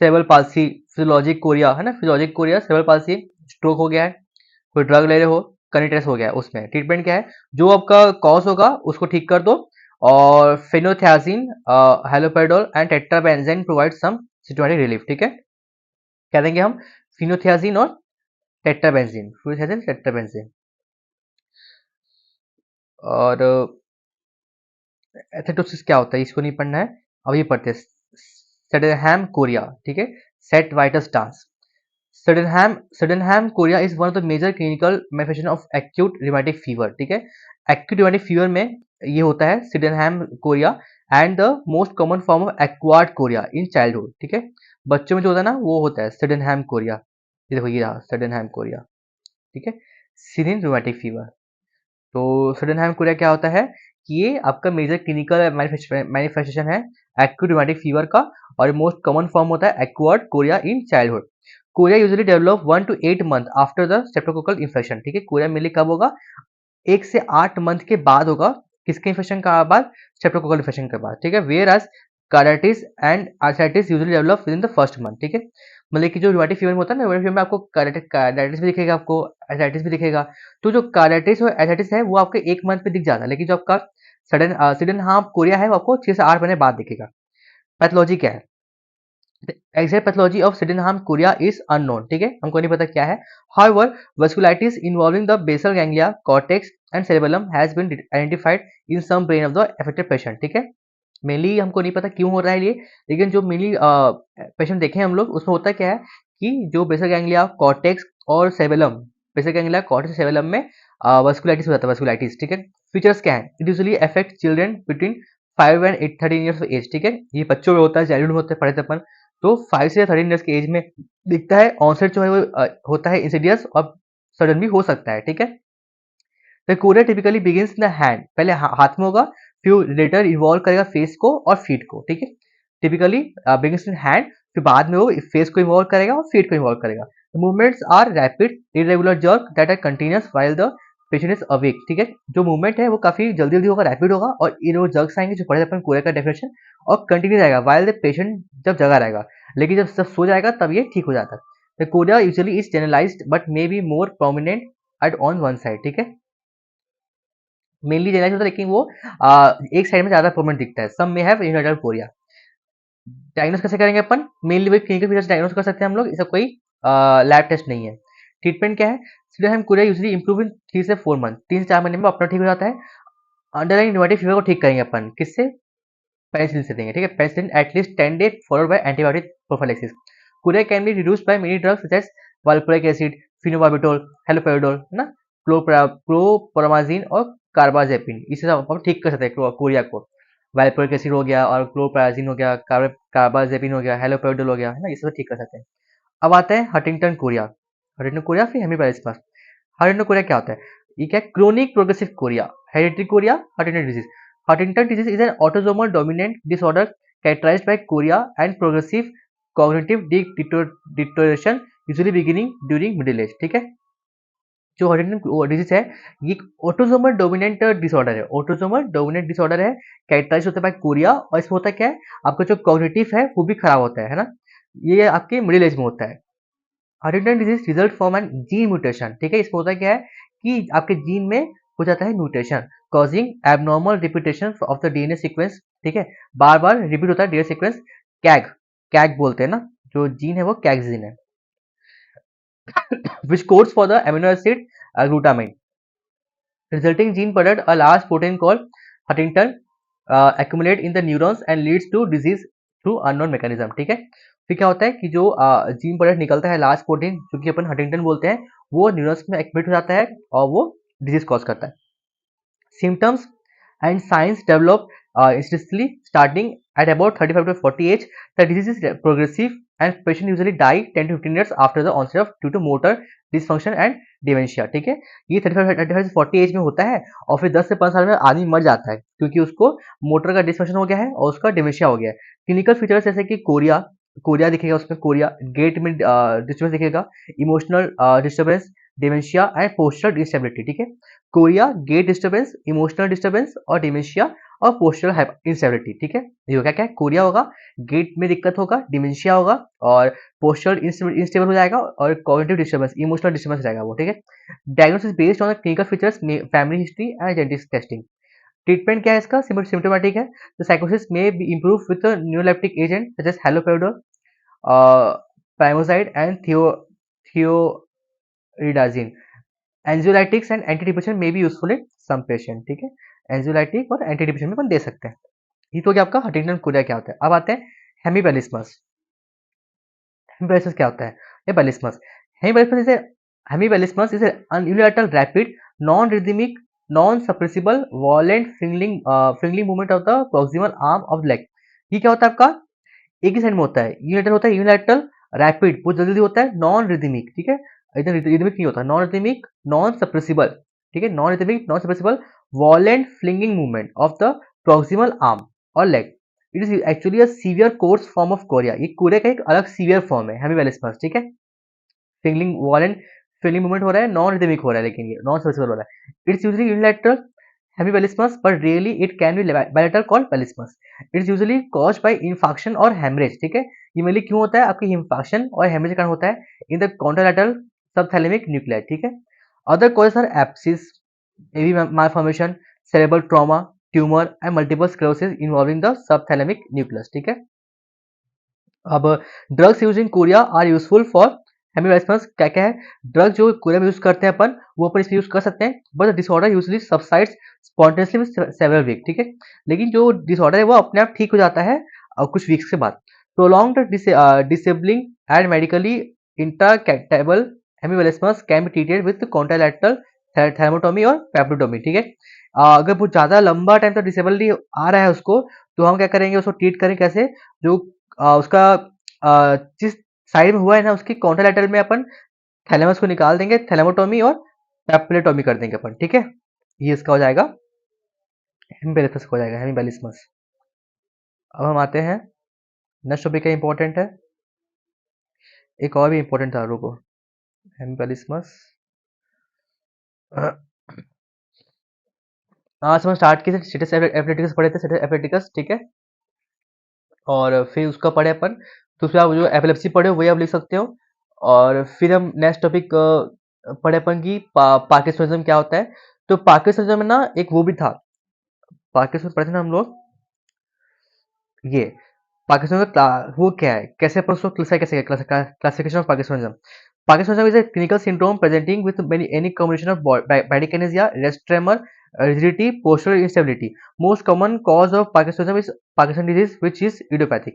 cerebral palsy, physiologic Korea, है ना? Physiologic chorea, cerebral palsy, stroke हो गया है, कोई ड्रग ले रहे हो, कनिटेस हो गया है। उसमें ट्रीटमेंट क्या है? जो आपका कॉज होगा उसको ठीक कर दो, और phenothiazine, haloperidol and tetrabenazine provide some symptomatic relief, ठीक है? क्या देंगे हम? फिनोथियाजिन और टेट्राबेंजीन, फिनोथियाजिन टेट्राबेंजीन। और एथेटोसिस क्या होता है इसको नहीं पढ़ना है, अब ये पढ़ते हैं। सेडेनहैम कोरिया, ठीक है? Saint Vitus dance. Sydenham chorea is one of the major clinical manifestation of acute rheumatic fever, ठीक है। एक्यूट रिमेटिक फीवर में ये होता है Sydenham chorea and the most common form of acquired chorea in childhood, ठीक है। बच्चों में जो होता है ना वो होता है सिडेनहैम कोरिया। ये देखो ये रहा सिडेनहैम कोरिया, ठीक है। Syrian rheumatic fever. तो सिडेनहैम कोरिया क्या होता है कि ये आपका मेजर क्लिनिकल मैनिफेस्टेशन है एक्यूट रूमेटिक फीवर का, और मोस्ट कॉमन फॉर्म होता है acquired chorea in childhood. Korea usually develop 1 to 8 month after the streptococcal infection, ठीक है। कोरिया मेनली कब होगा? 1 से 8 मंथ के बाद होगा। किसके इन्फेक्शन का बाद? स्ट्रेप्टोकोकल इन्फेक्शन के बाद, ठीक है। Whereas carditis and arthritis usually develop within the first month, ठीक है। मतलब कि जो रूमेटिक फीवर में होता है ना, रूमेटिक फीवर में आपको कार्डिटिस भी दिखेगा, आपको आर्थराइटिस भी दिखेगा। तो जो कार्डिटिस और आर्थराइटिस है वो आपके 1 मंथ में दिख जाता है, लेकिन जो आपका सिडेनहैम कोरिया है वो आपको 6 से 8 महीने बाद दिखेगा। पैथोलॉजी क्या है? The exact pathology of Sydenham chorea is unknown, ठीक है, हमको नहीं पता क्या है। However, vasculitis involving the basal ganglia, cortex and cerebellum has been identified in some brain of the affected patient, ठीक है। मेनली हमको नहीं पता क्यों हो रहा है ये, लेकिन जो मेनली पेशेंट देखे हम लोग उसमें होता क्या है कि जो बेसल गैंग्लिया, कॉर्टेक्स और सेबेलम, बेसल गैंग्लिया, कॉर्टेक्स, सेबेलम में वस्कुलाइटिस हो जाता है, वस्कुलाइटिस, ठीक है। फीचर्स क्या है? It usually affect children between 5 and 13 years of age, ठीक है। ये बच्चों में होता है, चाइल्डहुड में होता है, पढ़े थे अपन। तो 5 से 13 ईयर्स के एज में दिखता है। ऑनसेट जो है वो होता है इंसिडियस और सडन भी हो सकता है, ठीक है। The Korea typically begins in the hand, पहले हाथ में होगा, फिर लेटर इन्वॉल्व करेगा फेस को और फीट को, ठीक है। टिपिकली बिगिंस इन हैंड, फिर बाद में वो फेस को इन्वॉल्व करेगा और फीट को इन्वॉल्व करेगा। The movements are rapid irregular jerk that are continuous while the patient is awake, ठीक है। जो मूवमेंट है वो काफी जल्दी जल्दी होगा, रैपिड होगा, और ये वो जर्क्स आएंगे जो पढ़े अपन कोरिया का डेफिनेशन, और कंटिन्यू रहेगा व्हाइल द पेशेंट जब जगा रहेगा, लेकिन जब सब सो जाएगा तब ये ठीक हो जाता है। The chorea usually is generalised but may be more prominent at on one side, ठीक है। मेनली जनरलाइज होता है, लेकिन वो एक साइड में ज्यादा प्रोमिनेंट दिखता है। सम में हैव यूनाइटेड कोरिया। डायग्नोस कैसे करेंगे अपन? मेनली वही क्लिनिकल फीचर्स डायग्नोस कर सकते हैं हम लोग, इसका कोई लैब टेस्ट नहीं है। ट्रीटमेंट क्या है? सीधे कोरिया यूजुअली इंप्रूव इन 3 से 4 मंथ, 3 से 4 महीने में अपना ठीक हो जाता है। अंडरलाइन न्यूमेटिक फीवर को ठीक करेंगे अपन किससे? पेनिसिलिन से देंगे, ठीक है। Penicillin at least 10 day followed by antibiotic prophylaxis. Chorea can be reduced by many drugs such as valproic acid, phenobarbitone, haloperidol, है ना, क्लोप्रामाजीन और कार्बाजेपिन। इससे हम ठीक कर सकते हैं कोरिया को। वालप्रोइक एसिड हो गया और क्लोप्रामाजीन हो गया, कार्बाजेपिन हो गया, हेलोपेरिडोल हो गया, है ना, इसे ठीक कर सकते हैं। अब आते हैं हंटिंगटन कोरिया। हंटिंगटन कोरिया फिर हेमीप्लेजिया। हंटिंगटन कोरिया क्या होता है? ये क्या? Chronic progressive Korea, hereditary Korea, Huntington disease. Huntington disease is an autosomal dominant disorder characterized by chorea and progressive cognitive deterioration, usually beginning during middle age, ठीक है। जो Huntington disease है ये ऑटोसोमल डोमिनेंट डिसऑर्डर है, autosomal dominant disorder है, characterise होता है bye Korea, और इसमें होता क्या है, आपका जो कॉग्निटिव है वो भी खराब होता है ना। ये आपके मिडिल एज में होता है। Huntington disease result from an gene mutation, ठीक है। इसमें होता क्या है कि आपके जीन में हो जाता है mutation, causing abnormal repetition of the DNA sequence, ठीक है। बार बार रिपीट होता है डीएनए सीक्वेंस। कैग, कैग बोलते हैं ना, जो जीन है वो कैग जीन है, which codes for the amino acid glutamine. Resulting gene product a large protein called Huntington accumulate in the neurons and leads to disease through unknown mechanism, ठीक है। फिर क्या होता है कि जो जीन प्रोडक्ट निकलता है लार्ज प्रोटीन, जो कि अपन हंटिंगटन बोलते हैं, वो न्यूरॉन्स में एक्टिवेट हो जाता है और वो डिजीज कॉज करता है। Symptoms and signs develop instantly starting at about 35 to 40 age. The disease is progressive and patient usually die 10 to 15 years after the onset of due to motor dysfunction and dementia, ठीक है। ये 35 से 40 as में होता है, और फिर 10 से 15 साल में आदमी मर जाता है क्योंकि उसको मोटर का डिस्फंक्शन हो गया है और उसका डिमेंशिया हो गया है। क्लिनिकल फीचर्स जैसे कि कोरिया, कोरिया दिखेगा उसमें, कोरिया गेट में डिस्टर्बेंस दिखेगा, emotional disturbance, dementia and postural instability, ठीक है। Chorea, gait disturbance, emotional disturbance और डिमेंशिया और पोस्चरल इंस्टेबिलिटी, ठीक है। ये होगा क्या? कोरिया होगा, गेट में दिक्कत होगा, डिमेंशिया होगा और पोस्चरल इंस्टेबल हो जाएगा, और कॉग्निटिव डिस्टर्बेंस, इमोशनल डिस्टर्बेंस रहेगा वो, ठीक है। Diagnosis based on the clinical features, family history and genetic testing. Treatment क्या है इसका? सिम्टोमेटिक है। द साइकोसिस may be improve with neuroleptic agent such as haloperidol, pimozide and thioridazine. Anxiolytics and antidepression में भी यूजफुल इन सम पेशेंट, ठीक है। Anxiolytic और एंटीडिप्रेशन में अपन दे सकते हैं। ये तो क्या आपका हंटिंगटन कोरिया क्या होता है। अब आते हैं हेमीप्लेजिया। हेमिपेलिस्मस क्या होता है? Hemiballismus hemiballismus is unilateral rapid non rhythmic non suppressible violent flinging movement of the proximal arm of leg. ये क्या होता है आपका? एक ही साइड में होता है। यूनिलैटरल होता है, यूनिलैटरल रैपिड बहुत जल्दी होता है, नॉन रिदमिक, ठीक है, एकदम रिदमिक नहीं होता, नॉन रिदमिक नॉन सप्रेसिबल, ठीक है, non rhythmic non suppressible violent flinging movement of the proximal arm और leg. It is actually a severe coarse form of chorea. ये कोरिया का एक अलग सीवियर फॉर्म है हेमिपेलिस्मस, ठीक है। फिंगलिंग वॉलेंट फिंगलिंग मूवमेंट हो रहा है, नॉन रिदमिक हो रहा है, लेकिन ये नॉन सप्रेसिबल हो रहा है। It's usually unilateral hemiplegismus, but rarely it can be bilateral called pelismus. It is usually caused by infarction और hemorrhage, ठीक है। ये मेनली क्यों होता है? आपकी infarction और hemorrhage के कारण होता है in the contralateral subthalamic nuclei, ठीक है। Other causes are abscess, AV malformation, cerebral trauma, tumor and multiple sclerosis involving the subthalamic nucleus, ठीक है। अब drugs use in chorea are useful for hemiballismus. क्या क्या है ड्रग जो कोरिया में यूज करते हैं अपन, वो अपन इसमें यूज कर सकते हैं, but disorder usually subsides spontaneously with several week, ठीक है। लेकिन जो डिसऑर्डर है वो अपने आप ठीक हो जाता है कुछ वीक्स के बाद। Prolonged disabling and medically intractable hemiballismus can be treated with contralateral thalamotomy और पेप्टोटोमी, ठीक है। अगर बहुत ज्यादा लंबा टाइम तक डिसेबिलिटी आ रहा है उसको, तो हम क्या करेंगे, उसको ट्रीट करें कैसे? जो उसका जिस साइड में हुआ है ना, उसकी कॉन्ट्रालैटरल में अपन थैलेमस को निकाल देंगे, थैलेमोटोमी और पेप्टिलोटोमी कर देंगे अपन, ठीक है। ये इसका हो जाएगा हेमिपेलिस्मस हो जाएगा, हेमिपेलिस्मस। अब हम आते हैं नेक्स्ट टॉपिक का इंपॉर्टेंट है, एक और भी इंपॉर्टेंट था रुको, हेमिपेलिस्मस। आज हम स्टार्ट किए थे स्टेटस एपिलेटिकस पढ़े थे, स्टेटस एपिलेटिकस, ठीक है। और फिर उसका पढ़े अपन, तो उसमें आप जो एपिलेप्सी पढ़े हो वही आप लिख सकते हो। और फिर हम नेक्स्ट टॉपिक पढ़े अपन की पार्किंसनिज्म क्या होता है। तो पार्किंसनिज्म में ना एक वो भी था, पार्किंसन पढ़े थे ना हम लोग, ये पार्किंसन का वो क्या है, कैसे अपन उसको classification of parkinsonism. Parkinsonism is a clinical syndrome presenting with any combination of bradykinesia, rest tremor, rigidity, postural instability. Most common cause of Parkinsonism is Parkinson disease, which is idiopathic.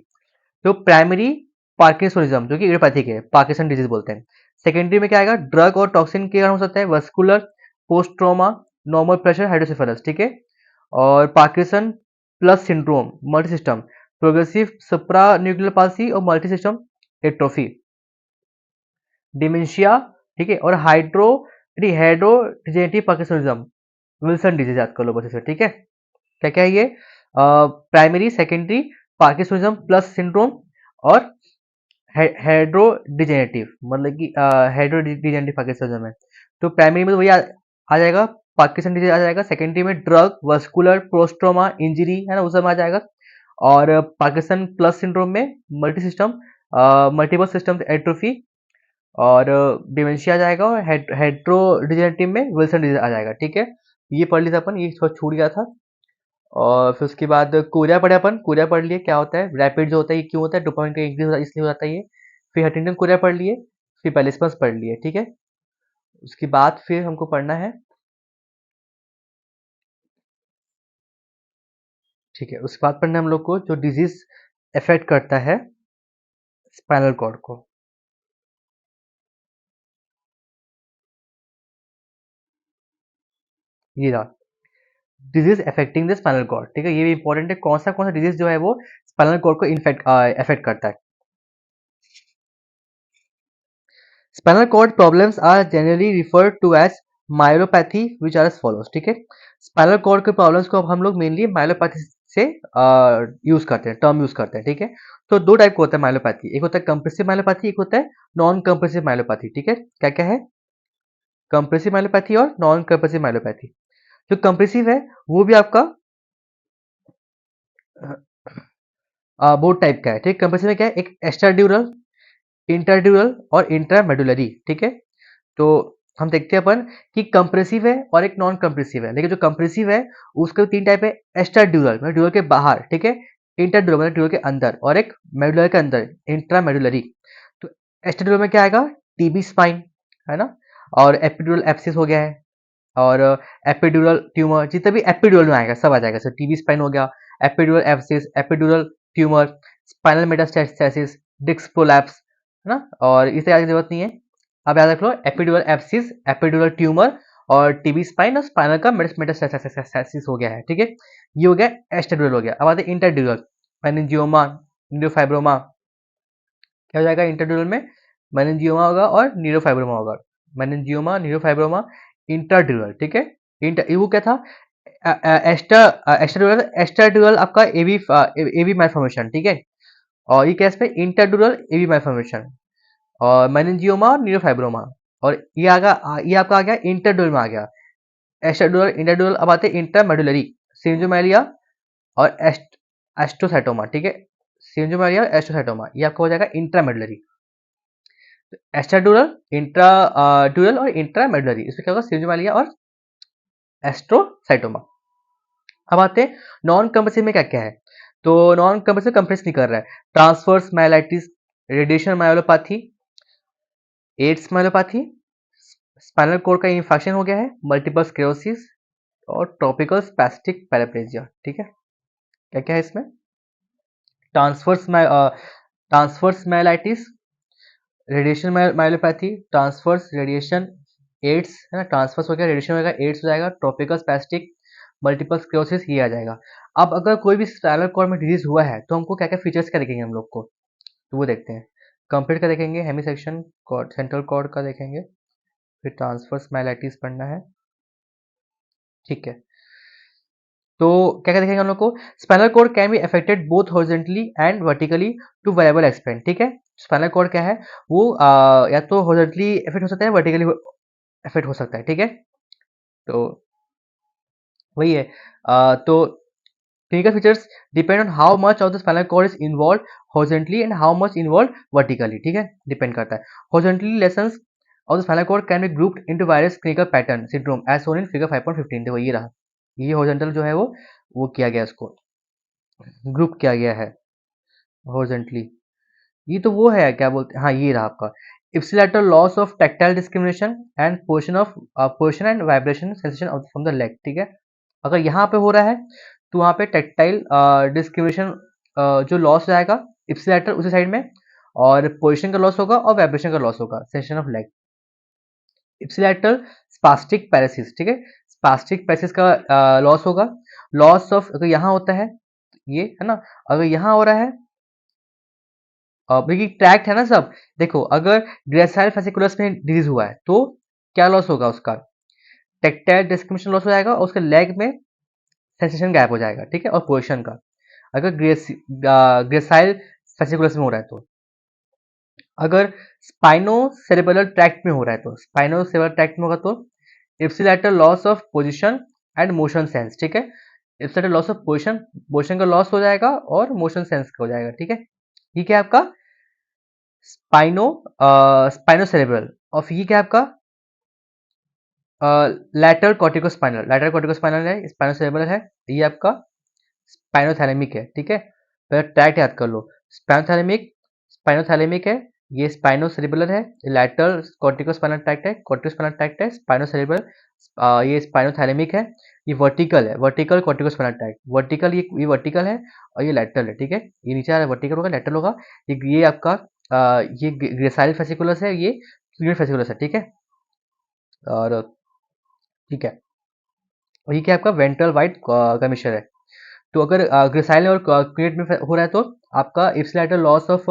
तो primary parkinsonism जो कि idiopathic है, Parkinson disease बोलते हैं। Secondary में क्या आएगा? Drug और टॉक्सिन के कारण हो सकता है, vascular, post trauma, normal pressure, hydrocephalus, ठीक है। और Parkinson plus syndrome, multi system, progressive supra nuclear palsy और मल्टी सिस्टम एट्रोफी, डिमेंशिया, ठीक है। और हाइड्रोडिजेनेटिव पार्किंसनिज्म, विल्सन डिजीज याद कर लो बस इसे, ठीक है। क्या क्या है ये? Primary secondary parkinsonism plus syndrome और हेड्रोडिजेनेटिव, मतलब कि हेड्रोडिजेनेटिव पार्किंसनिज्म है। तो प्राइमरी में तो वही आ जाएगा, पार्किंसन डिजीज आ जाएगा। सेकेंडरी में ड्रग, वस्कुलर, प्रोस्ट्रोमा, इंजरी है ना, वो सब आ जाएगा। और पार्किंसन प्लस सिंड्रोम में multi system multiple system atrophy और डिमेंशिया आ जाएगा। और हेड्रोडिजेनेटिव में विल्सन डिजीज आ जाएगा, ठीक है। ये पढ़ लिया था अपन, ये थोड़ा छूट गया था। और फिर उसके बाद कोरिया पढ़े अपन, कोरिया पढ़ लिए क्या होता है, रैपिड जो होता है ये क्यों होता है, डोपामिन का इंक्रीज इसलिए हो जाता है ये। फिर हंटिंगटन कोरिया पढ़ लिए, फिर पेलिस्मस पढ़ लिए, ठीक है। उसके बाद फिर हमको पढ़ना है, ठीक है, उसके बाद पढ़ना है हम लोग को जो डिजीज अफेक्ट करता है स्पाइनल कॉर्ड को। ये रहा disease affecting the spinal cord, ठीक है। ये भी इंपॉर्टेंट है, कौन सा डिजीज जो है वो स्पाइनल कॉर्ड को इन्फेक्ट अफेक्ट करता है। Spinal cord problems are generally referred to as myelopathy which are as follows, ठीक है। स्पाइनल कॉर्ड के प्रॉब्लम्स को अब हम लोग मेनली मायोलोपैथी से यूज करते हैं, टर्म यूज करते हैं, ठीक है। तो दो टाइप का होता है मायोलोपैथी, एक होता है कंप्रेसिव मायोलोपैथी, एक होता है नॉन कंप्रेसिव मायोलोपैथी, ठीक है। क्या क्या है? कंप्रेसिव मायोलोपैथी और नॉन कंप्रेसिव मायोलोपैथी। जो कंप्रेसिव है वो भी आपका बोथ टाइप का है, ठीक है। कंप्रेसिव में क्या है? एक एक्स्ट्राड्यूरल, इंटरड्यूरल और इंट्रामेडुलरी, ठीक है। तो हम देखते हैं अपन कि कंप्रेसिव है और एक नॉन कंप्रेसिव है, लेकिन जो कंप्रेसिव है उसका तीन टाइप है, एक्स्ट्राड्यूरल मतलब ड्यूरल के बाहर, ठीक है, इंटरड्यूरल मतलब ड्यूरल के अंदर, और एक मेडुलर के अंदर, इंट्रामेडुलरी। तो एक्स्ट्राड्यूरल में क्या आएगा? टीबी स्पाइन, है ना, और एपिड्यूरल एब्सिस हो गया है, और एपिड्यूरल ट्यूमर, जितने भी एपिड्यूरल में आएगा सब आ जाएगा। सर टीबी स्पाइन हो गया, epidural abscess, epidural tumour, spinal metastasis, disc prolapse, है ना, और इसे याद की जरूरत नहीं है। अब याद रख लो एपिड्यूरल एब्सिस, एपिड्यूरल ट्यूमर और टीबी स्पाइन और स्पाइनल का मेटास्टेसिस हो गया है, ठीक है। ये हो गया एक्स्ट्राड्यूरल हो गया। अब आते हैं इंटरड्यूरल, मेनिंजियोमा, न्यूरोफाइब्रोमा। क्या हो जाएगा इंटरड्यूरल में? मेनिंजियोमा होगा और न्यूरोफाइब्रोमा होगा। मेनिंजियोमा, न्यूरोफाइब्रोमा, इंटरड्यूरल, ठीक है। इंटर वो क्या था? एक्स्ट्राड्यूरल, एक्स्ट्राड्यूरल आपका एवी माइफॉर्मेशन, ठीक है। और ये केस में इंटरड्यूरल एवी माइफॉर्मेशन और मेनिंजियोमा और न्यूरोफाइब्रोमा। और ये ये आपका आ गया इंटरड्यूरल में आ गया। एक्स्ट्राड्यूरल, इंटरड्यूरल। अब आते हैं इंटरमेडुलरी, सिंजोमेलिया और एस्ट्रोसाइटोमा, ठीक है। सिंजोमेलिया और एस्ट्रोसाइटोमा ये आपका हो जाएगा इंट्रामेडुलरी। एक्स्ट्राड्यूरल, इंट्राड्यूरल और इंट्रामेडुलरी, इसमें क्या होगा? सिंजोमेलिया और एस्ट्रोसाइटोमा। अब आते हैं नॉन कंप्रेसिव में क्या क्या है। तो नॉन कंप्रेसिव कंप्रेस नहीं कर रहा है। Transverse myelitis, radiation myelopathy, AIDS myelopathy, spinal cord का इंफेक्शन हो गया है, मल्टीपल स्क्लेरोसिस और ट्रॉपिकल स्पैस्टिक पैराप्लेजिया, ठीक है। क्या क्या है इसमें? Transverse transverse myelitis, radiation myelopathy, transverse radiation, AIDS है ना, ट्रांसवर्स हो गया, रेडिएशन हो गया, एड्स हो जाएगा, ट्रॉपिकल स्पैस्टिक, मल्टीपल स्क्लेरोसिस ये आ जाएगा। अब अगर कोई भी स्पाइनल कॉर्ड में डिजीज हुआ है तो हमको क्या क्या फीचर्स क्या देखेंगे हम लोग को, तो वो देखते हैं। कंप्लीट का देखेंगे, hemisection cord, central cord का देखेंगे, फिर ट्रांसवर्स माइलाइटिस पढ़ना है, ठीक है। तो क्या क्या देखेंगे हम लोग को? Spinal cord can be affected both horizontally and vertically to variable extent, ठीक है। स्पाइनल कॉर्ड क्या है वो या तो हॉरिजॉन्टली इफेक्ट हो सकता है, वर्टिकली इफेक्ट हो सकता है, ठीक है। तो वही है। तो clinical features depend on how much of the spinal cord is involved horizontally and how much involved vertically, ठीक है, डिपेंड करता है। horizontally lesions of the spinal cord can be grouped into various clinical pattern syndrome as shown in figure 5.15। देखो ये रहा, ये horizontal जो है वो किया गया, इसको ग्रुप किया गया है horizontally। ये तो वो है क्या बोलते हैं, हाँ ये रहा आपका ipsilateral loss of tactile discrimination and position and vibration sensation of from the leg, ठीक है। अगर यहाँ पे हो रहा है तो वहाँ पे टेक्टाइल डिस्क्रिमिनेशन जो लॉस हो जाएगा इप्सिलेटर उसी साइड में, और पोजीशन का लॉस होगा और वाइब्रेशन का लॉस होगा, सेंसेशन ऑफ लेग। इप्सिलेटर स्पास्टिक पैरासिस, ठीक है। स्पास्टिक पैरासिस का लॉस होगा। लॉस ऑफ अगर यहाँ होता है ये है ना, अगर यहाँ हो रहा है क्योंकि ट्रैक्ट है ना सब। देखो अगर ग्रेसाइल फेसिकुलस में डिजीज हुआ है तो क्या लॉस होगा उसका? टेक्टाइल डिस्क्रिमिनेशन लॉस हो जाएगा और उसके लेग में सेंसेशन गैप हो जाएगा, ठीक है, और पोजिशन का। अगर ग्रेसाइल फेसिकुलस में हो रहा है तो। अगर स्पाइनो सेरेब्रल ट्रैक्ट में हो रहा है तो, स्पाइनो सेरेब्रल ट्रैक्ट में होगा तो ipsilateral loss of position and motion sense, ठीक है। Ipsilateral loss of position, position का लॉस हो जाएगा और मोशन सेंस का हो जाएगा, ठीक है। ये क्या है आपका स्पाइनो स्पाइनो सेरेब्रल। और ये क्या है आपका लैटरल कॉर्टिकोस्पाइनल, लैटरल कॉर्टिकोस्पाइनल है, स्पाइनो सेरेब्रल है, ये आपका स्पाइनोथैलेमिक है, ठीक है। पहले ट्रैक्ट याद कर लो, स्पाइनोथैलेमिक, स्पाइनोथैलेमिक है, ये स्पाइनोसेरेब्रल है, लैटरल कॉर्टिकोस्पाइनल ट्रैक्ट है, कॉर्टिकोस्पाइनल ट्रैक्ट है, स्पाइनोसेरेब्रल, ये स्पाइनोथैलेमिक है, ये वर्टिकल है, वर्टिकल कॉर्टिकोस्पाइनल ट्रैक्ट, वर्टिकल ये वर्टिकल है और ये लैटरल है, ठीक है। ये नीचे आ रहा है वर्टिकल होगा, लैटरल होगा। ये आपका ये ग्रेसाइल फेसिकुलस है, ये फ्लूइड फेसिकुलस है, ठीक है। और ठीक है, और ये क्या आपका वेंट्रल वाइट कमिश्चर है। तो अगर ग्रेसाइल और क्रिएट में हो रहा है तो आपका इप्सिलेटर लॉस ऑफ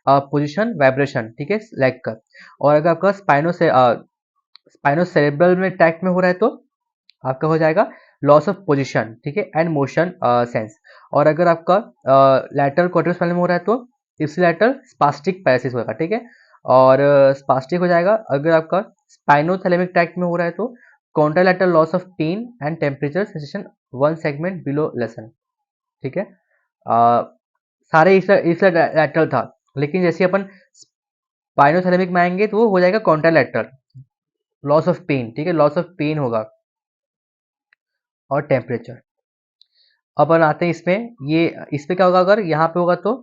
पोजीशन वाइब्रेशन, ठीक है, लेग का। और अगर आपका स्पाइनो सेरेब्रल में ट्रैक्ट में हो रहा है तो आपका हो जाएगा लॉस ऑफ पोजीशन, ठीक है, एंड मोशन सेंस। और अगर आपका लैटरल क्वाड्रिस्पाइनल में हो रहा है तो इप्सिलेटर स्पास्टिक पैरासिस होगा, ठीक है। और स्पास्टिक हो जाएगा अगर आपका स्पाइनोथैलेमिक ट्रैक्ट में हो रहा है तो contralateral loss of pain and temperature sensation one segment below lesion, ठीक है। सारे इसका लैटरल था, लेकिन जैसे अपन स्पाइनोथैलेमिक में आएंगे तो वो हो जाएगा कॉन्ट्रालैटरल लॉस ऑफ पेन, ठीक है, लॉस ऑफ पेन होगा और टेम्परेचर। अब अपन आते हैं इसमें, ये इस पे क्या होगा अगर यहाँ पे होगा तो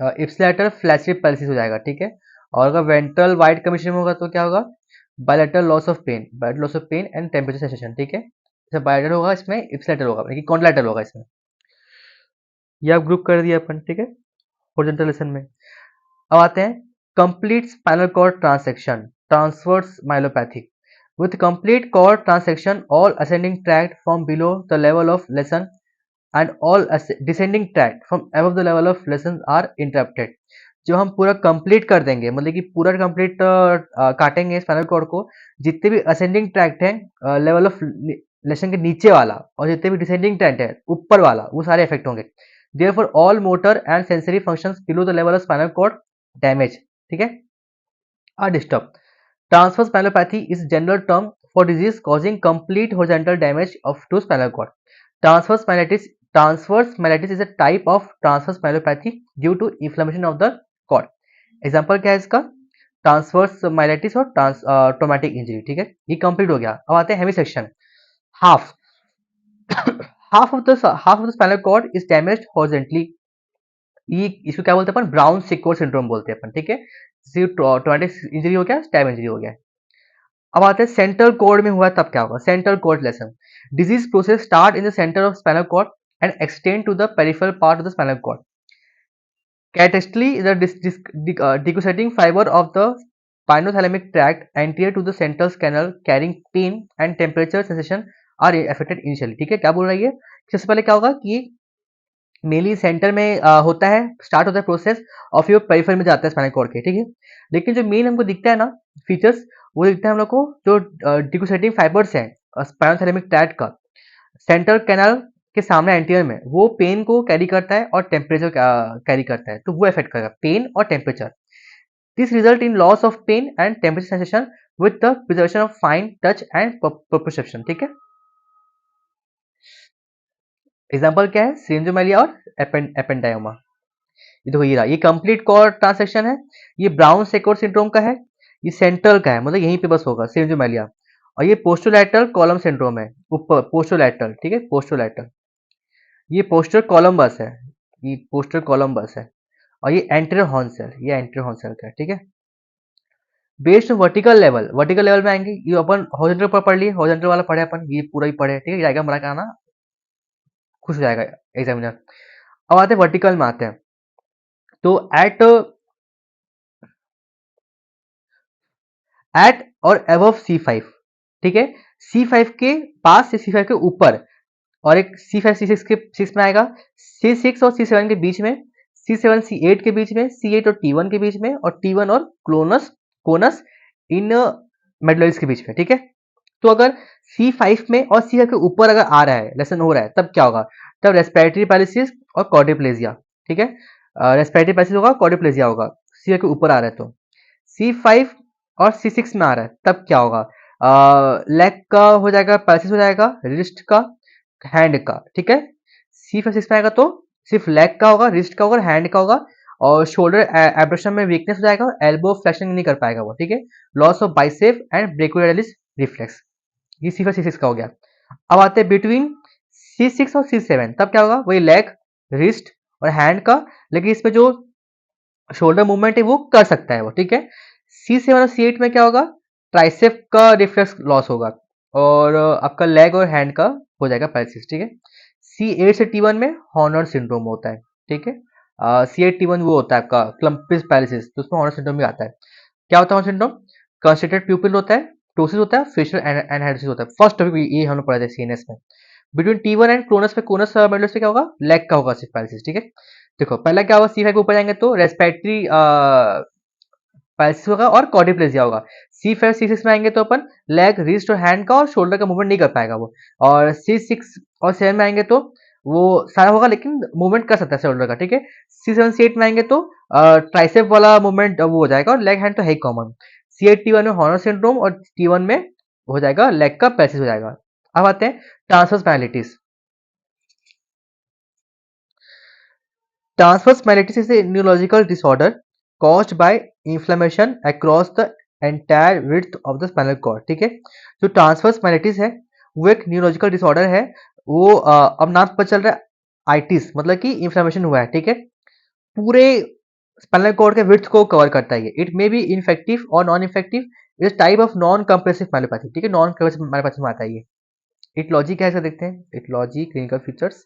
इप्सिलेटर फ्लैचिप पैरालिसिस हो जाएगा, ठीक है। और अगर वेंट्रल वाइट कमीशन में होगा तो क्या होगा bilateral loss of pain, bilateral loss of pain and temperature sensation, ठीक है। इसमें बायलैटरल होगा, इसमें इप्सिलेटर होगा, मतलब कॉन्ट्रालैटरल होगा इसमें। ये आप ग्रुप कर दिया अपन, ठीक है, हॉरिजॉन्टल लेसन में। अब आते हैं complete spinal cord transection, transverse myelopathy. With complete cord transection, all ascending tract from below the level of lesion and all descending tract from above the level of lesion are interrupted. जो हम पूरा complete कर देंगे मतलब कि पूरा complete काटेंगे spinal cord को, जितने भी असेंडिंग ट्रैक्ट है लेवल ऑफ लेशन के नीचे वाला और जितने भी डिसेंडिंग ट्रैक्ट है ऊपर वाला वो सारे इफेक्ट होंगे. Therefore all motor and sensory functions below the level of spinal cord damage, ठीक है, are disturb. Transverse myelopathy is general term for disease causing complete horizontal damage of to spinal cord. Transverse myelitis Transverse myelitis is a type of transverse myelopathy due to inflammation of the cord. Example क्या है इसका? Transverse माइलेटिस और traumatic injury. ठीक है, ये complete हो गया. अब आते हैं hemisection. Half half of the spinal cord is damaged horizontally. ये इसको क्या बोलते हैं अपन? ब्राउन सिक्वर सिंड्रोम बोलते हैं अपन. ठीक है, ट्रोमेटिक इंजरी हो गया, स्टैब इंजरी हो गया. अब आते हैं सेंट्रल कॉर्ड में हुआ तब क्या होगा? Central cord lesion. Disease process start in the centre of spinal cord and extend to the peripheral part of the spinal cord. Characteristically, the decussulating fiber of the spinothalamic tract anterior to the central canal carrying pain and temperature sensation are affected initially. ठीक है, क्या बोल रही है? सबसे पहले क्या होगा कि मेनली सेंटर में होता है, स्टार्ट होता है प्रोसेस और फिर पेरिफेरल में जाता है स्पाइनल कॉर्ड के. ठीक है, लेकिन जो मेन हमको दिखता है ना फीचर्स, वो दिखता है हम लोग को जो डिक्यूसेटिंग फाइबर्स हैं स्पाइनोथैलेमिक ट्रैक्ट का सेंट्रल कैनाल के सामने एंटीरियर में, वो पेन को कैरी करता है और टेम्परेचर कैरी करता है, तो वो इफेक्ट करेगा पेन और temperature. This result in loss of pain and temperature sensation with the preservation of fine touch and proprioception. ठीक है, एग्जांपल क्या है? सिरिंजोमेलिया और एपेंडाइमा. ये देखो ये रहा, ये कंप्लीट कॉर्ड ट्रांसेक्शन है. ये ब्राउन सेकोर सिंड्रोम का है. ये सेंट्रल का है, मतलब यहीं पे बस होगा सिरिंजोमेलिया. और ये पोस्टोलैटरल कॉलम सिंड्रोम है, ऊपर पोस्टोलैटरल. ठीक है, पोस्टोलैटरल. ये पोस्टर कॉलम्बस है, ये पोस्टर कॉलम्बस है. और ये एंटीरियर हॉर्न सेल, ये एंटीरियर हॉर्न सेल का है. ठीक है, बेस्ड वर्टिकल लेवल में आएंगे. ये अपन हॉरिजॉन्टल पर पढ़ लिए, हॉरिजॉन्टल वाला पढ़े अपन, ये पूरा ही पढ़े. ठीक है, डायग्राम बना के आना, खुश हो जाएगा एग्जामिनर. अब आते हैं वर्टिकल में आते हैं. तो एट और अबव C5. ठीक है, C5 के पास से C5 के ऊपर, और एक C5 C6 के 6 में आएगा, C6 और C7 के बीच में, C7 C8 के बीच में, C8 और T1 के बीच में, और T1 और कोनस इन मेडुलरीज के बीच में. ठीक है, तो अगर C5 में और C5 के ऊपर अगर आ रहा है, लेसन हो रहा है, तब क्या होगा? तब रेस्पिरेटरी पैरालिसिस और क्वाड्रिप्लेजिया. ठीक है, रेस्पिरेटरी पैरालिसिस होगा, क्वाड्रिप्लेजिया होगा. C5 के ऊपर आ रहा है तो. C5 और C6 में आ रहा है तब क्या होगा? लेग का हो जाएगा, पैरालिसिस हो जाएगा, रिस्ट का, हैंड का. ठीक है, C5 6 में आएगा तो सिर्फ लेग का होगा, रिस्ट का होगा, हैंड का होगा, और शोल्डर एब्डक्शन में वीकनेस हो जाएगा, एल्बो फ्लेक्शन नहीं कर पाएगा वो. ठीक है, loss of biceps and brachioradialis reflex. ये C5 C6 का हो गया. अब आते हैं बिटवीन C6 और C7, तब क्या होगा? वही लेग, रिस्ट और हैंड का, लेकिन इसमें जो शोल्डर मूवमेंट है वो कर सकता है वो. ठीक है, C7 और C8 में क्या होगा? ट्राइसेप का रिफ्लेक्स लॉस होगा, और आपका लेग और हैंड का हो जाएगा पैरालिसिस. ठीक है, C8 से T1 में हॉर्नर सिंड्रोम होता है. ठीक है, C8 T1 वो होता है आपका क्लम्पिस पैरालिसिस, तो उसमें हॉर्नर सिंड्रोम भी आता है. क्या होता है हॉर्नर सिंड्रोम? कंस्ट्रेटेड प्यूपिल होता है, टोसिस होता है, फेशियल एनहाइड्रोसिस होता है. फर्स्ट टॉपिक ये हम लोग पढ़े थे सीएनएस में. बिटवीन T1 एंड क्रोनस पे, कोनस मेडुलस पे क्या होगा? लेग का होगा सिर्फ पैरालिसिस. ठीक है, देखो पहला क्या होगा? C5 के ऊपर जाएंगे तो रेस्पिरेटरी पैरालिसिस होगा और क्वाड्रिप्लेजिया होगा. C5 C6 में आएंगे तो अपन लेग, रिस्ट और हैंड का और शोल्डर का मूवमेंट नहीं कर पाएगा वो. और C6 और 7 में आएंगे तो वो सारा होगा लेकिन मूवमेंट कर सकता है शोल्डर का. ठीक है, C7 C8 में आएंगे तो ट्राइसेप वाला मूवमेंट वो हो जाएगा, और लेग हैंड तो है ही कॉमन. C8 T1 में हॉर्नर सिंड्रोम, और T1 में हो जाएगा लेग का पैरालिसिस हो जाएगा. अब आते हैं transverse myelitis. Transverse myelitis is a neurological disorder caused by inflammation across the entire width of the spinal cord. ठीक है, जो ट्रांसवर्स माइलिटिस है वो एक न्यूरोलॉजिकल डिसऑर्डर है. वो अब नाम पता चल रहा है आइटिस, मतलब कि इंफ्लेमेशन हुआ है. ठीक है, पूरे स्पाइनल कॉर्ड के विड्थ को कवर करता है. इट मे बी इन्फेक्टिव और नॉन इन्फेक्टिव. इस type of non compressive myelopathy. ठीक है, नॉन कंप्रेसिव माइलोपैथी में आता है ये. इटियोलॉजी क्या है इसका देखते हैं. Aetiology, clinical features,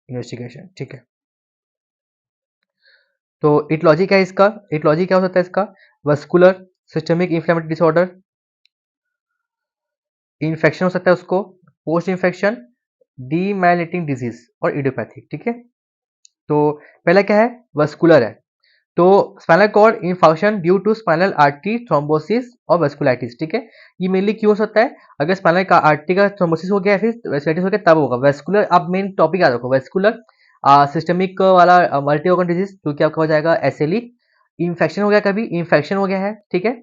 investigation. ठीक है, तो इटियोलॉजी क्या है इसका? इटियोलॉजी क्या हो सकता है इसका? Vascular systemic inflammatory disorder, infection हो सकता है उसको, पोस्ट इन्फेक्शन, डीमाइलिनेटिंग डिजीज और इडियोपैथिक। ठीक है, तो पहला क्या है? वस्कुलर है, तो spinal cord infarction due to spinal artery thrombosis और वेस्कुलाइटिस। ठीक है, ये मेनली क्यों हो सकता है? अगर स्पाइनल का आर्टरी का थ्रोम्बोसिस हो गया है, फिर वेस्कुलाइटिस हो गया, तब होगा। वेस्कुलर, आप मेन टॉपिक याद रखो, वेस्कुलर सिस्टमिक वाला मल्टी ऑर्गन डिजीज, जो कि आपका हो जाएगा एसएलई। इन्फेक्शन हो गया, कभी इन्फेक्शन हो गया है, ठीक है,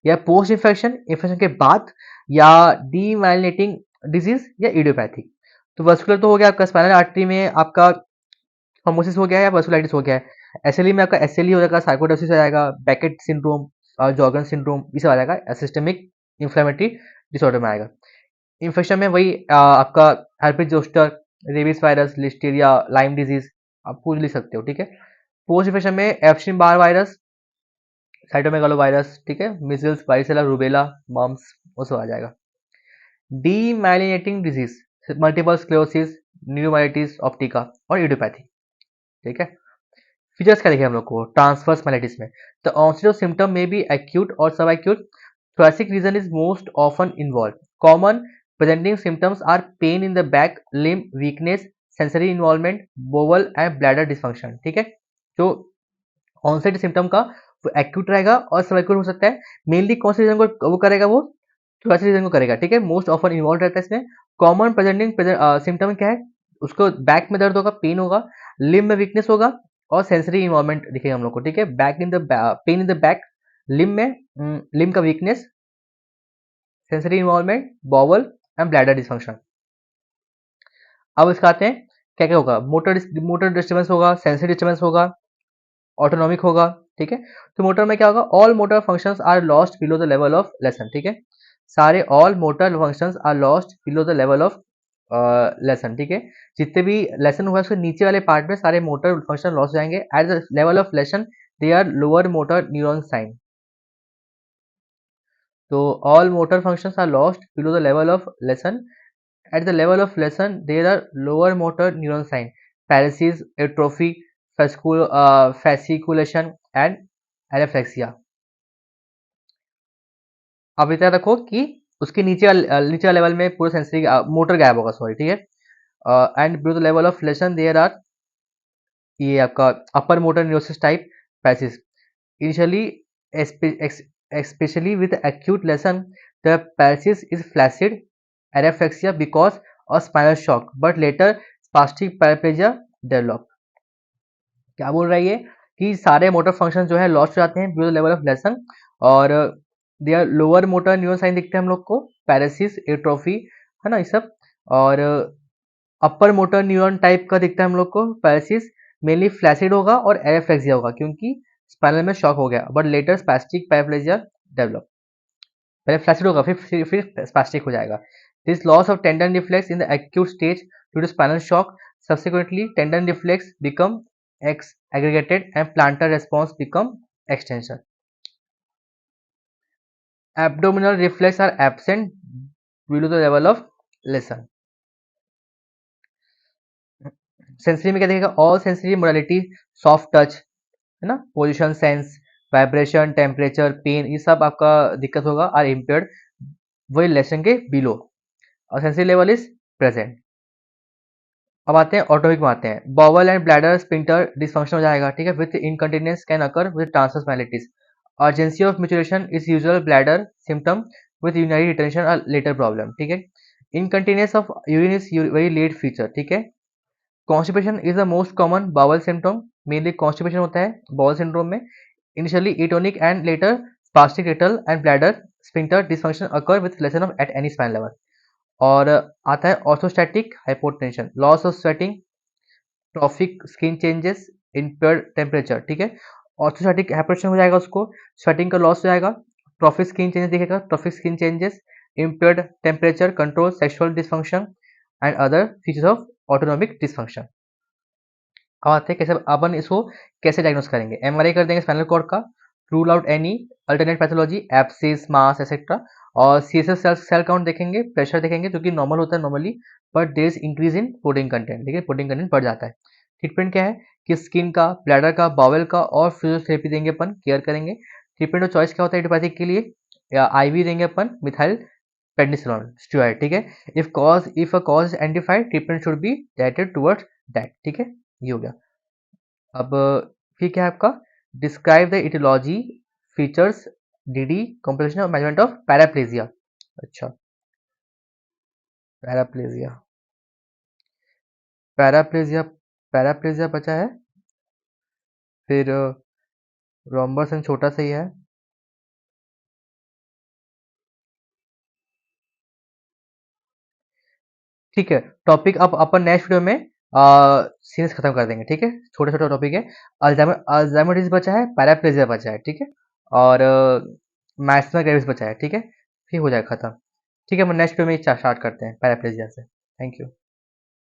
या पोस्ट इन्फेक्शन, इन्फेक्शन के बाद, या डीमाइलिनेटिंग डिजीज या इडियोपैथिक। तो वेस्कुलर तो हो गया आपका स्पाइनल आर्टरी में आपका थ्रोम्बोसिस हो गया है या वेस्कुलाइटिस हो गया है। एसएलई में आपका एसएलई हो जाएगा, सार्कोइडोसिस हो जाएगा, बैकेट सिंड्रोम, जॉर्गन सिंड्रोम, ये सब आ जाएगा, सिस्टमिक इन्फ्लेमेटरी डिसऑर्डर में आएगा। इन्फेक्शन में वही आपका herpes zoster, rabies virus, listeria, Lyme disease, आप पूछ लिख सकते हो। ठीक है, पोस्ट इन्फेक्शन में Epstein Barr virus, cytomegalo virus, ठीक है, मिजल्स, वारिसेला, रूबेला, मम्स, वो सब आ जाएगा। डीमाइलिनेटिंग डिजीज, मल्टीपल स्क्लेरोसिस, न्यूरोमाइटिस ऑप्टिका और इडियोपैथी। ठीक है, फीचर्स क्या देखे हम लोग को ट्रांसवर्स मैलिटिस में? द ऑनसेट ऑफ सिम्टम में बी एक्यूट और सब acute. thoracic region is most often involved. Common presenting symptoms are pain in the back, limb weakness, sensory involvement, bowel and bladder dysfunction. ठीक है, जो ऑनसेट सिम्टम का वो acute रहेगा और सब एक्यूट हो सकता है। मेनली कौन से रीजन को वो करेगा? वो थोरेसिक रीजन को करेगा। ठीक है, मोस्ट ऑफन इन्वॉल्व रहता है इसमें। कॉमन प्रेजेंटिंग सिम्टम क्या है? उसको बैक में दर्द होगा, पेन होगा, लिम्ब में वीकनेस होगा और सेंसरी इन्वॉल्वमेंट दिखेगा हम लोग को। ठीक है, back in the pain in the back, limb में लिम्ब का weakness, sensory involvement, bowel and bladder dysfunction. अब इसका आते हैं क्या क्या होगा? मोटर डिस्टर्बेंस होगा, सेंसरी डिस्टर्बेंस होगा, ऑटोनॉमिक होगा। ठीक है, तो मोटर में क्या होगा? All motor functions are lost below the level of lesion. ठीक है, सारे all motor functions are lost below the level of lesion. ठीक है, जितने भी लेसन हुआ उसके नीचे वाले पार्ट में सारे मोटर फंक्शन लॉस हो जाएंगे। At the level of lesion they are lower motor neuron sign. तो all motor functions are lost below the level of lesion. At the level of lesson, there are lower motor neuron sign, paralysis, atrophy, fasciculation, and areflexia. अब इतना रखो कि उसके नीचे level में पूरा sensory motor गायब होगा, सॉरी। ठीक है, and below the level of lesion there are, ये आपका upper motor neurosis type paresis. Initially especially with acute lesion, the paralysis is flaccid areflexia because of spinal shock, but later spastic paraplegia develop। क्या बोल रहा है ये? कि सारे motor function जो है लॉस्ट हो जाते हैं बिलो लेवल ऑफ लेसन, और they are lower motor neural sign दिखते हैं हम लोग को, पैरासिस, एट्रोफी, है ना, ये सब। और अपर मोटर न्यूरॉन टाइप का दिखता है हम लोग को पैरासिस, मेनली फ्लैसिड होगा और एरेफ्लेक्सिया होगा क्योंकि स्पाइनल में शॉक हो गया, but later spastic paraplegia develop. पहले फ्लैसिड होगा, फिर स्पैस्टिक हो जाएगा। This loss of tendon reflex in the acute stage due to spinal shock, subsequently tendon reflex become exaggerated and plantar response become extension. Abdominal reflex are absent below the level of lesion. Sensory में क्या देखेगा? All sensory modality, soft touch, है ना, position sense, vibration, temperature, pain, ये सब आपका दिक्कत होगा, आर इम्पेयर्ड वही लेसन के बिलो, और सेंसरी लेवल इज प्रेजेंट। अब आते हैं ऑटोमिक में, आते हैं bowel and bladder sphincter dysfunction हो जाएगा। ठीक है, with incontinence can occur with transverse myelitis. Urgency of micturition is usual bladder symptom with urinary retention और लेटर प्रॉब्लम। ठीक है, incontinence of urine is very late feature. ठीक है, constipation is the most common bowel symptom, mainly constipation होता है bowel syndrome में। Initially atonic and later spastic rectal and bladder sphincter dysfunction occur with lesion of at any spine level। और आता है orthostatic hypotension, loss of sweating, trophic skin changes, impaired temperature. ठीक है, orthostatic hypotension हो जाएगा, उसको sweating का loss हो जाएगा, ट्रॉफिक स्किन चेंजेस दिखेगा, trophic skin changes, impaired temperature control, sexual dysfunction and other features of autonomic dysfunction. अब आते हैं कैसे अपन इसको कैसे डायग्नोस करेंगे। एमआरआई कर देंगे स्पाइनल कॉर्ड का, rule out any alternate pathology, abscess, mass etcetera, और सीएसएफ सेल काउंट देखेंगे, प्रेशर देखेंगे जो कि नॉर्मल होता है normally, but there is increase in protein content. ठीक है, प्रोटीन कंटेंट बढ़ जाता है। ट्रीटमेंट क्या है कि स्किन का, ब्लैडर का, बाउल का और फिजियोथेरेपी देंगे अपन, केयर करेंगे। ट्रीटमेंट ऑफ चॉइस क्या होता है इडियोपैथिक के लिए, या आईवी देंगे अपन मिथाइल पेनिसिलिन स्टेरॉइड, ठीक है। If a cause is identified, treatment should be directed towards that, ठीक है। ये हो गया। अब फिर क्या है आपका, describe the aetiology, features, DD, composition और मैनेजमेंट ऑफ पैराप्लेजिया। अच्छा, पैराप्लेजिया, पैराप्लेजिया, पैराप्लेजिया बचा है। फिर रोम्बस एंड छोटा सा ही है। ठीक है, टॉपिक अब अपन नेक्स्ट वीडियो में सीरीज खत्म कर देंगे, ठीक है। छोटा छोटा टॉपिक है। अल्जाइमर, अल्जाइमर डिजीज बचा है, पैराप्लेजिया बचा है, ठीक है। और मैक्सिमम ग्रेविस बचा है, ठीक है। फिर हो जाएगा खत्म। ठीक है, हम नेक्स्ट वीडियो में स्टार्ट करते हैं पैराप्लेजिया से। Thank you.